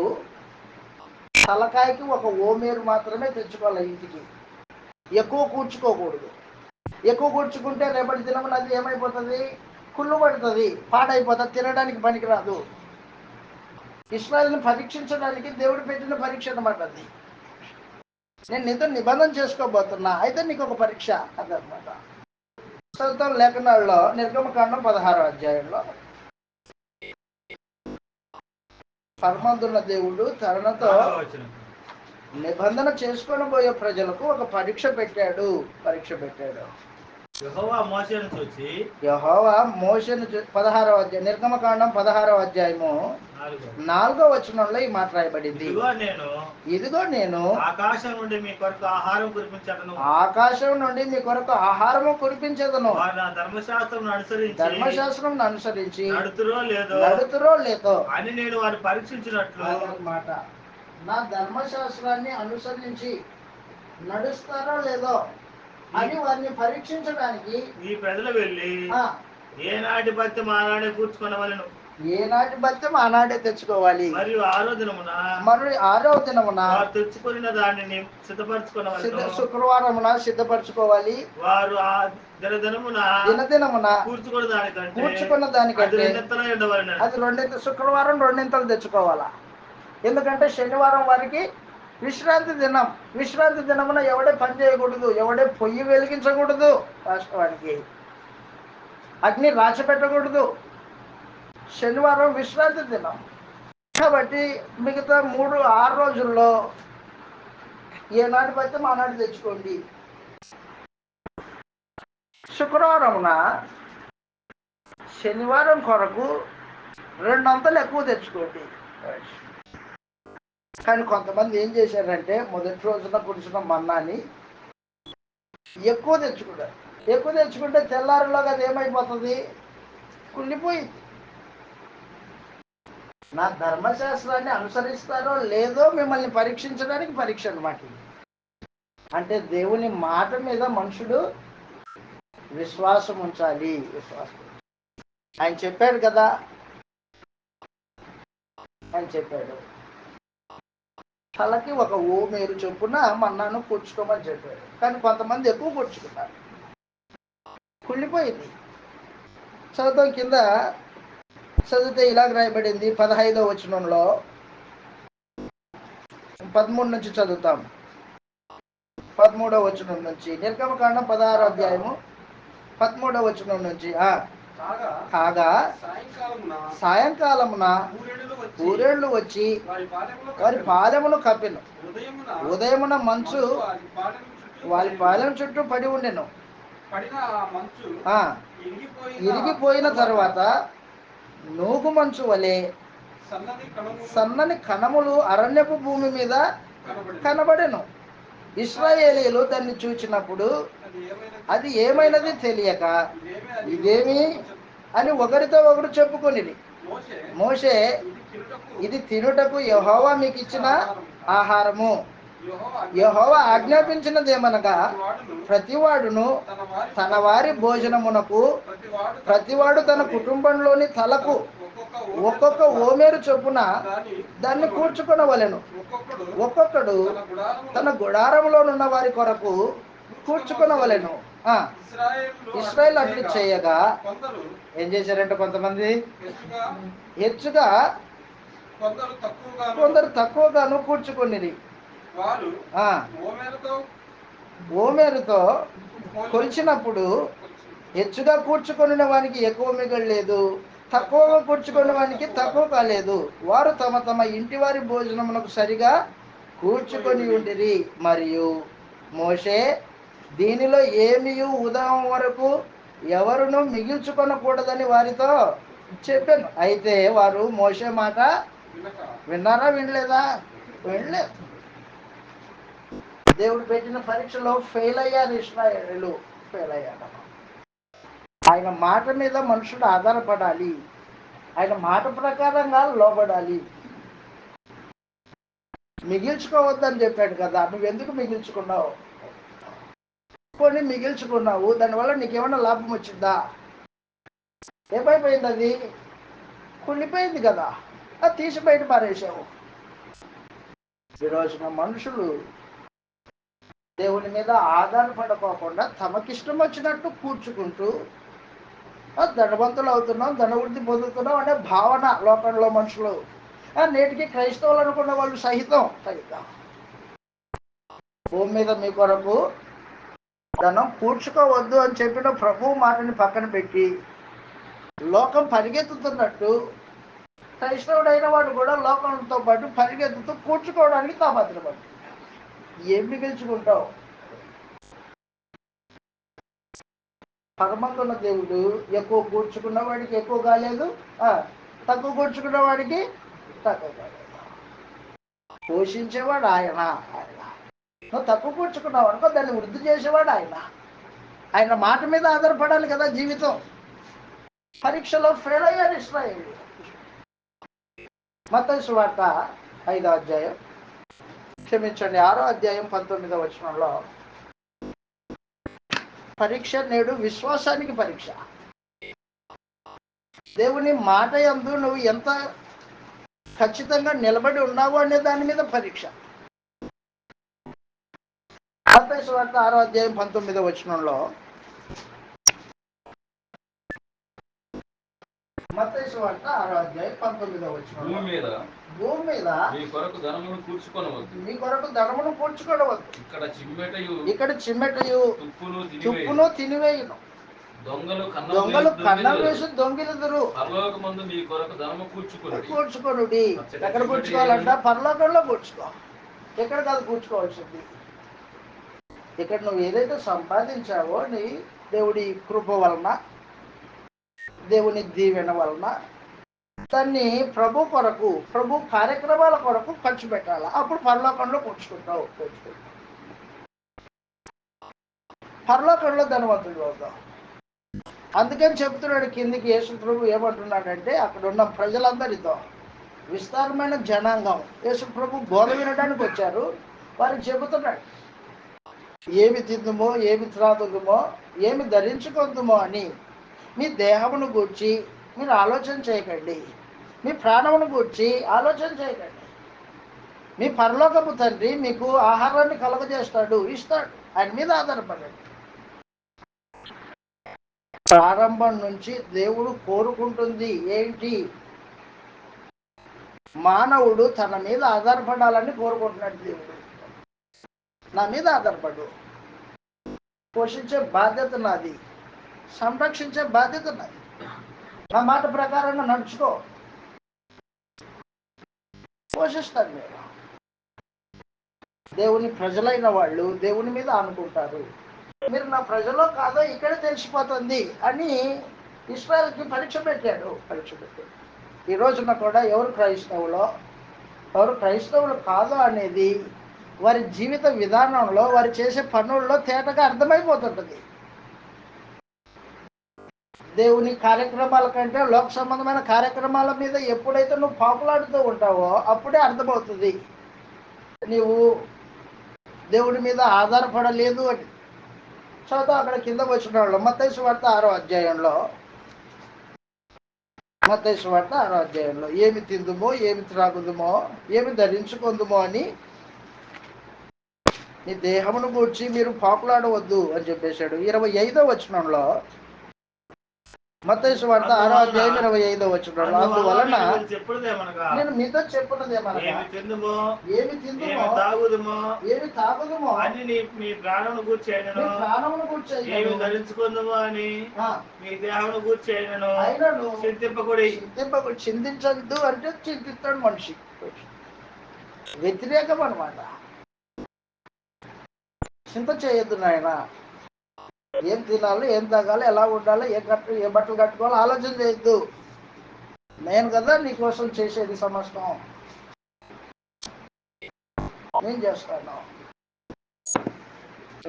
S1: తలకాయకి ఒక ఓమేరు మాత్రమే తెచ్చుకోవాలి ఇంటికి. ఎక్కువ కూర్చుకోకూడదు. ఎక్కువ కూర్చుకుంటే రేపటి దినమున అది ఏమైపోతుంది? కుళ్ళు పడుతుంది, పాడైపోతుంది, తినడానికి పనికిరాదు. ఇశ్రాయేలుని పరీక్షించడానికి దేవుడు పెట్టిన పరీక్ష అన్నమాట అది. నేను నీతో నిబంధన చేసుకోబోతున్నా, అయితే నీకు ఒక పరీక్ష అదనమాట. చదువుతాం లేఖనాల్లో నిర్గమకాండం 16వ అధ్యాయంలో, పరమందున్న దేవుడు తనతో నిబంధన చేసుకొని పోయే ప్రజలకు ఒక పరీక్ష పెట్టాడు.
S2: యెహోవా మోషేను చూచి,
S1: యెహోవా మోషేను 16వ అధ్యాయం, నిర్గమకాండం 16వ అధ్యాయము 4వ వచనంలో ఈ మాట రాయబడింది. ఇదిగో నేను
S2: ఆకాశం నుండి మీ కొరకు ఆహారం కురిపించదను.
S1: ఆకాశం నుండి మీ కొరకు ఆహారము కురిపించదను.
S2: ధర్మశాస్త్రం అనుసరించి నడుతురో లేదో అని నేను వారు పరీక్షించినట్లు
S1: అన్నమాట. నా ధర్మశాస్త్రాన్ని అనుసరించి నడుస్తారో లేదో అని వారిని పరీక్షించడానికి
S2: ఈ ప్రజలు వెళ్ళి ఏనాటి బత్యం ఆనాడే కూర్చుకొనవలెను.
S1: ఏనాటి బత్యం ఆనాడే తెచ్చుకోవాలి.
S2: మరియు 6వ
S1: దినమున
S2: తెచ్చుకున్న దానిని సిద్ధపరచుకోవాలి.
S1: శుక్రవారమున సిద్ధపరచుకోవాలి.
S2: వారు ఆ దినదినమున
S1: కూర్చుకున్న దానికంటే అది 2 శుక్రవారం 2 తెచ్చుకోవాలా. ఎందుకంటే శనివారం వారికి విశ్రాంతి దినం. విశ్రాంతి దినమున ఎవడే పని చేయకూడదు, ఎవడే పొయ్యి వెలిగించకూడదు, వాస్తవానికి అగ్ని రాచిపెట్టకూడదు. శనివారం విశ్రాంతి దినం కాబట్టి మిగతా 6 రోజుల్లో ఏనాటి పడితే ఆనాడు తెచ్చుకోండి. శుక్రవారమున శనివారం కొరకు 2 అంతలు ఎక్కువ తెచ్చుకోండి. కానీ కొంతమంది ఏం చేశారంటే, మొదటి రోజున కురిసిన మన్నాని ఎక్కువ తెచ్చుకుంటే తెల్లారిలోగా అది ఏమైపోతుంది? కుళ్ళిపోయింది. నా ధర్మశాస్త్రాన్ని అనుసరిస్తారో లేదో మిమ్మల్ని పరీక్షించడానికి పరీక్ష అన్నమాట. అంటే దేవుని మాట మీద మనుషుడు విశ్వాసం ఉంచాలి. ఆయన చెప్పాడు కదా, తలకి ఒక ఓమేరు చొప్పున మన్నాను కూర్చుకోమని చెప్పాడు. కానీ కొంతమంది ఎక్కువ కూర్చుకున్నారు, కుళ్ళిపోయింది. చదువుతాం, కింద చదివితే ఇలాగ రాయబడింది 15వ వచనంలో, 13 నుంచి చదువుతాం. 13వ వచనం నుంచి, నిర్గమకాండం 16వ అధ్యాయము 13వ వచనం నుంచి. కాగా సాయంకాలమున ఊరేళ్లు వచ్చి వారి పాలెమును కప్పెను. ఉదయమున మంచు వారి పాలెం చుట్టూ పడి ఉండెను. ఇరిగిపోయిన తర్వాత నూగు మంచు వలె సన్నని కణములు అరణ్యపు భూమి మీద కనబడెను. ఇశ్రాయేలీయులు దాన్ని చూచినప్పుడు అది ఏమైనది తెలియక ఇదేమి అని ఒకరితో ఒకరు చెప్పుకొనిది. మోషే, ఇది తినుటకు యెహోవా మీకు ఇచ్చిన ఆహారము. యెహోవా ఆజ్ఞాపించినదేమనగా, ప్రతివాడును తన వారి భోజనమునకు ప్రతివాడు తన కుటుంబంలోని తలకు ఒక్కొక్క ఓమేరు చొప్పున దాన్ని కూర్చుకొనవలెను. ఒక్కొక్కడు తన గుడారములోనున్న వారి కొరకు కూర్చుకొనవలెను. ఇశ్రాయేలు అట్లు చేయగా ఏం చేశారంటే, కొంతమంది హెచ్చుగా కొందరు తక్కువగాను కూర్చుకొనిరి. ఓమేరుతో కొలిచినప్పుడు హెచ్చుగా కూర్చుకున్న వానికి ఎక్కువ మిగలలేదు, తక్కువగా కూర్చుకున్న వానికి తక్కువ కాలేదు. వారు తమ తమ ఇంటి వారి భోజనమునకు సరిగా కూర్చుకొని ఉండిరి. మరియు మోషే దీనిలో ఏమీయు ఉదయం వరకు ఎవరును మిగిల్చుకొనకూడదని వారితో చెప్పాను. అయితే వారు మోషే మాట విన్నారా? వినలేదా? వినలేదు. దేవుడు పెట్టిన పరీక్షలో ఫెయిల్ అయ్యారు ఇశ్రాయేలు, ఫెయిల్ అయ్యారు. ఆయన మాట మీద మనుషుడు ఆధారపడాలి, ఆయన మాట ప్రకారంగా లోబడాలి. మిగిల్చుకోవద్దని చెప్పాడు కదా, నువ్వెందుకు మిగిల్చుకున్నావు? కొన్ని మిగిల్చుకున్నావు, దానివల్ల నీకేమైనా లాభం వచ్చిందా? ఏమైపోయింది? అది కుళ్ళిపోయింది కదా, అది తీసి బయట పారేసావు. ఈరోజున మనుషులు దేవుని మీద ఆధారపడకోకుండా తమకిష్టం వచ్చినట్టు కూర్చుకుంటూ ధనవంతులు అవుతున్నాం, ధనవృద్ధి పొందుతున్నాం అనే భావన లోకంలో మనుషులు, నేటికి క్రైస్తవులు అనుకున్న వాళ్ళు సహితం భూమి మీద మీ కొరకు ధనం కూర్చుకోవద్దు అని చెప్పిన ప్రభువు మాటని పక్కన పెట్టి లోకం పరిగెత్తుతున్నట్టు క్రైస్తవుడైన వాడు కూడా లోకంతో పాటు పరిగెత్తుతూ కూర్చుకోవడానికి తాపత్రపడు. ఏం మిగిల్చుకుంటావు? పరమందున్న దేవుడు ఎక్కువ కూర్చుకున్న వాడికి ఎక్కువ కాలేదు, తక్కువ కూర్చుకున్న వాడికి తక్కువ కాలేదు. పోషించేవాడు ఆయన. నువ్వు తక్కువ కూర్చుకున్నావు అనుకో, దాన్ని వృద్ధి చేసేవాడు ఆయన. ఆయన మాట మీద ఆధారపడాలి కదా జీవితం. పరీక్షలో ఫెయిల్ అయ్యారు ఇశ్రాయేలు. మత్తయి సువార్త 5వ అధ్యాయం, క్షమించండి 6వ అధ్యాయం 19వ వచనంలో, పరీక్ష నేడు విశ్వాసానికి పరీక్ష. దేవుని మాట యందు నువ్వు ఎంత ఖచ్చితంగా నిలబడి ఉన్నావు అనే దాని మీద పరీక్ష. మత్తయి సువార్త 6వ అధ్యాయం 19వ వచనంలో, మత్తయి సువార్త 6వ అధ్యాయం 19వ వచనంలో, భూమి మీద మీ కొరకు ధనమును కూర్చుకొనవద్దు. ఇక్కడ చిమ్మెటయు తుప్పును తినివేయును, దొంగలు కన్నం వేసి దొంగిలుదురు. కూర్చుకొనుడి. ఎక్కడ కూర్చుకోవాలంట? పరలోకంలో కూర్చుకో. ఎక్కడ కాదు కూర్చుకోవాల్సింది. ఇక్కడ నువ్వు ఏదైతే సంపాదించావో నీ దేవుడి కృప వలన, దేవుని దీవెన వలన దాన్ని ప్రభు కొరకు, ప్రభు కార్యక్రమాల కొరకు ఖర్చు పెట్టాలి. అప్పుడు పరలోకంలో కూర్చుకుంటావు. పరలోకంలో ధనవంతుడు అవుతావు. అందుకని చెప్తున్నాడు కిందికి యేసు ప్రభు ఏమంటున్నాడంటే, అక్కడ ఉన్న ప్రజలందరితో, విస్తారమైన జనాంగం యేసు ప్రభు బోధ వినడానికి వచ్చారు. వారికి చెబుతున్నాడు, ఏమి తిందుమో, ఏమి త్రాగుదుమో, ఏమి ధరించుకుందుమో అని మీ దేహమును గూర్చి మీరు ఆలోచన చేయకండి, మీ ప్రాణమును గూర్చి ఆలోచన చేయకండి. మీ పరలోకపు తండ్రి మీకు ఆహారాన్ని కలుగజేస్తాడు, ఇస్తాడు. ఆయన మీద ఆధారపడండి. ప్రారంభం నుంచి దేవుడు కోరుకుంటుంది ఏంటి? మానవుడు తన మీద ఆధారపడాలని కోరుకుంటున్నాడు. దేవుడు నా మీద ఆధారపడు, పోషించే బాధ్యత నాది, సంరక్షించే బాధ్యత నాది, నా మాట ప్రకారంగా నడుచుకో, పోషిస్తాను. మీరు దేవుని ప్రజలైన వాళ్ళు దేవుని మీద అనుకుంటారు. మీరు నా ప్రజలో కాదో ఇక్కడే తెలిసిపోతుంది అని ఇశ్రాయేలుకి పరీక్ష పెట్టాడు. ఈ రోజున కూడా ఎవరు క్రైస్తవులో, ఎవరు క్రైస్తవులు కాదో అనేది వారి జీవిత విధానంలో, వారు చేసే పనుల్లో తేటగా అర్థమైపోతుంటుంది. దేవుని కార్యక్రమాల కంటే లోక సంబంధమైన కార్యక్రమాల మీద ఎప్పుడైతే నువ్వు పాపులాడుతూ ఉంటావో అప్పుడే అర్థమవుతుంది నీవు దేవుడి మీద ఆధారపడలేదు అని. చదువు అక్కడ కింద వచ్చిన వాళ్ళు మత్తయి సువార్త 6వ అధ్యాయంలో, మత్తయి సువార్త 6వ అధ్యాయంలో, ఏమి తిందుమో, ఏమి త్రాగుదుమో, ఏమి ధరించుకుందుమో అని నీ దేహమును గూర్చి మీరు పాకులాడవద్దు అని చెప్పేశాడు. 25వ వచనంలో, మత్తయి సువార్త 6వ అధ్యాయం 25వ వచనం. అందువలన నేను మీతో చెప్పున్నదేమనగా ఏమి తిందుమో ఏమి తాగుదుమో
S2: అని మీ ప్రాణమును గూర్చేయను, ఏమి ధరించుకుందుమో అని మీ దేహమును గూర్చేయను
S1: ఆయనను
S2: చింతింపకుడి.
S1: చింతించద్దు అంటే చింతిస్తాడు మనిషి. వ్యతిరేకం అనమాట. చింత చేయొద్దు నాయన. ఏం తినాలి, ఏం తాగాలి, ఎలా ఉండాలి, ఏ బట్టలు కట్టుకోవాలి ఆలోచన చేయొద్దు. నేను కదా నీకోసం చేసేది సమస్తం, నేను చేస్తాను.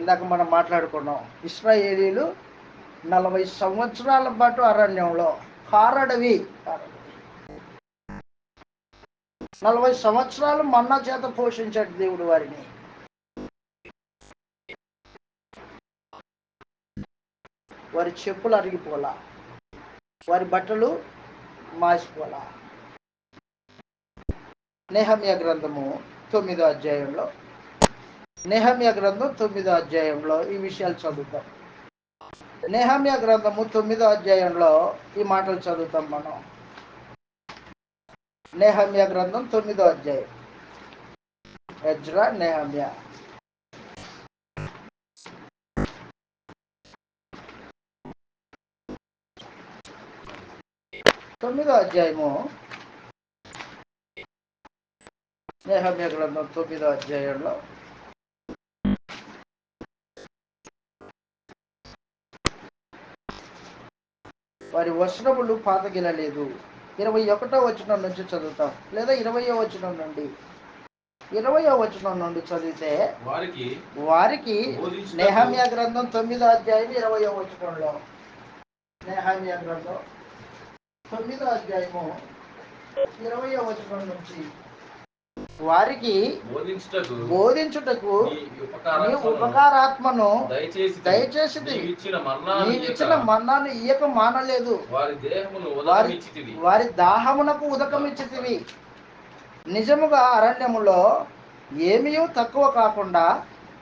S1: ఇందాక మనం మాట్లాడుకున్నాం, ఇశ్రాయేలీలు 40 సంవత్సరాల పాటు అరణ్యంలో కారడవి 40 సంవత్సరాలు మన్నా చేత పోషించాడు దేవుడు వారిని. వారి చెప్పులు అరిగిపోలా, వారి బట్టలు మాసిపోలా. నెహమ్యా గ్రంథము 9వ అధ్యాయంలో నెహమ్యా గ్రంథం 9వ అధ్యాయంలో ఈ విషయాలు చదువుతాం. నెహమ్యా గ్రంథము 9వ అధ్యాయంలో ఈ మాటలు చదువుతాం మనం. నెహమ్యా గ్రంథం 9వ అధ్యాయం. ఎజ్రా, నెహమ్యా. తొమ్మిదో అధ్యాయము, నెహమ్యా గ్రంథం 9వ అధ్యాయంలో వారి వస్త్రములు పాతగిలలేదు. 21వ వచనం నుంచి చదువుతాం, లేదా 20వ వచనం నుండి. 20వ వచనం నుండి చదివితే వారికి నెహమ్యా గ్రంథం 9వ అధ్యాయం 20వ వచనంలో, నెహమ్యా గ్రంథం 9వ అధ్యాయము 20వ వచనం నుంచి వారికి బోధించుటకు నీ ఉపకారాత్మను దయచేసి నీవిచ్చిన మన్నాను ఇయ్యక మానలేదు. వారి దాహమునకు ఉదకమిచ్చితివి. నిజముగా అరణ్యములో ఏమీ తక్కువ కాకుండా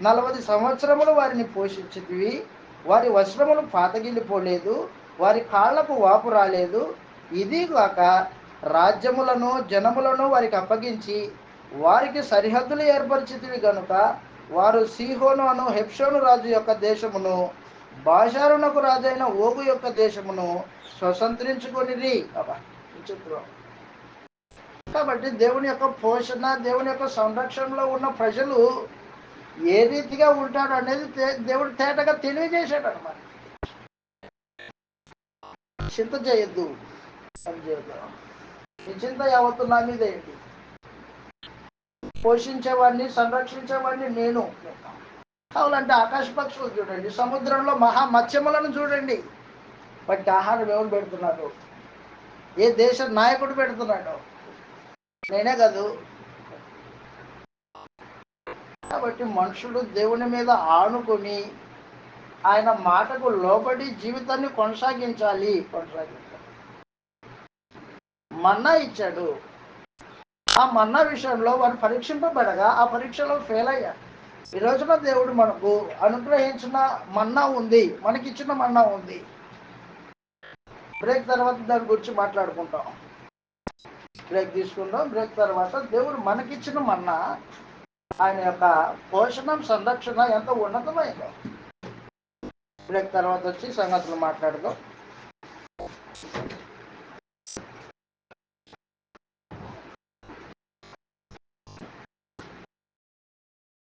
S1: 40 సంవత్సరములు వారిని పోషించితివి. వారి వస్త్రములు పాతగిల్లిపోలేదు, వారి కాళ్లకు వాపు రాలేదు. ఇది కాక రాజ్యములను జనములను వారికి అప్పగించి వారికి సరిహద్దులు ఏర్పరిచితివి గనుక వారు సీహోను అను హెబ్షోను రాజు యొక్క దేశమును, బాషారునకు రాజైన ఓగు యొక్క దేశమును స్వతంత్రించుకొనిరి. కాబట్టి దేవుని యొక్క పోషణ, దేవుని యొక్క సంరక్షణలో ఉన్న ప్రజలు ఏ రీతిగా ఉంటాడు అనేది దేవుడు తేటగా తెలియజేశాడు అన్నమాట. చింత చేయొద్దు అని చెబుతాం. నీ చింత యావత్తు నా మీద ఏంటి? పోషించేవాడిని, సంరక్షించేవాడిని నేను. కావాలంటే ఆకాశ పక్షులు చూడండి, సముద్రంలో మహా మత్స్యములను చూడండి. వాటికి ఆహారం ఎవరు పెడుతున్నాడు? ఏ దేశ నాయకుడు పెడుతున్నాడు? నేనే కాదు. కాబట్టి మనుషుడు దేవుని మీద ఆనుకొని ఆయన మాటకు లోబడి జీవితాన్ని కొనసాగించాలి. మన్నా ఇచ్చాడు. ఆ మన్నా విషయంలో వారు పరీక్షింపబడగా ఆ పరీక్షలో ఫెయిల్ అయ్యారు. ఈ రోజున దేవుడు మనకు అనుగ్రహించిన మన్నా ఉంది, మనకిచ్చిన మన్నా ఉంది. బ్రేక్ తర్వాత దాని గురించి మాట్లాడుకుంటాం. బ్రేక్ తీసుకుందాం. బ్రేక్ తర్వాత దేవుడు మనకిచ్చిన మన్నా, ఆయన యొక్క పోషణం, సంరక్షణ ఎంత ఉన్నతమైందో బ్రేక్ తర్వాత వచ్చి సంగతులు మాట్లాడుదాం.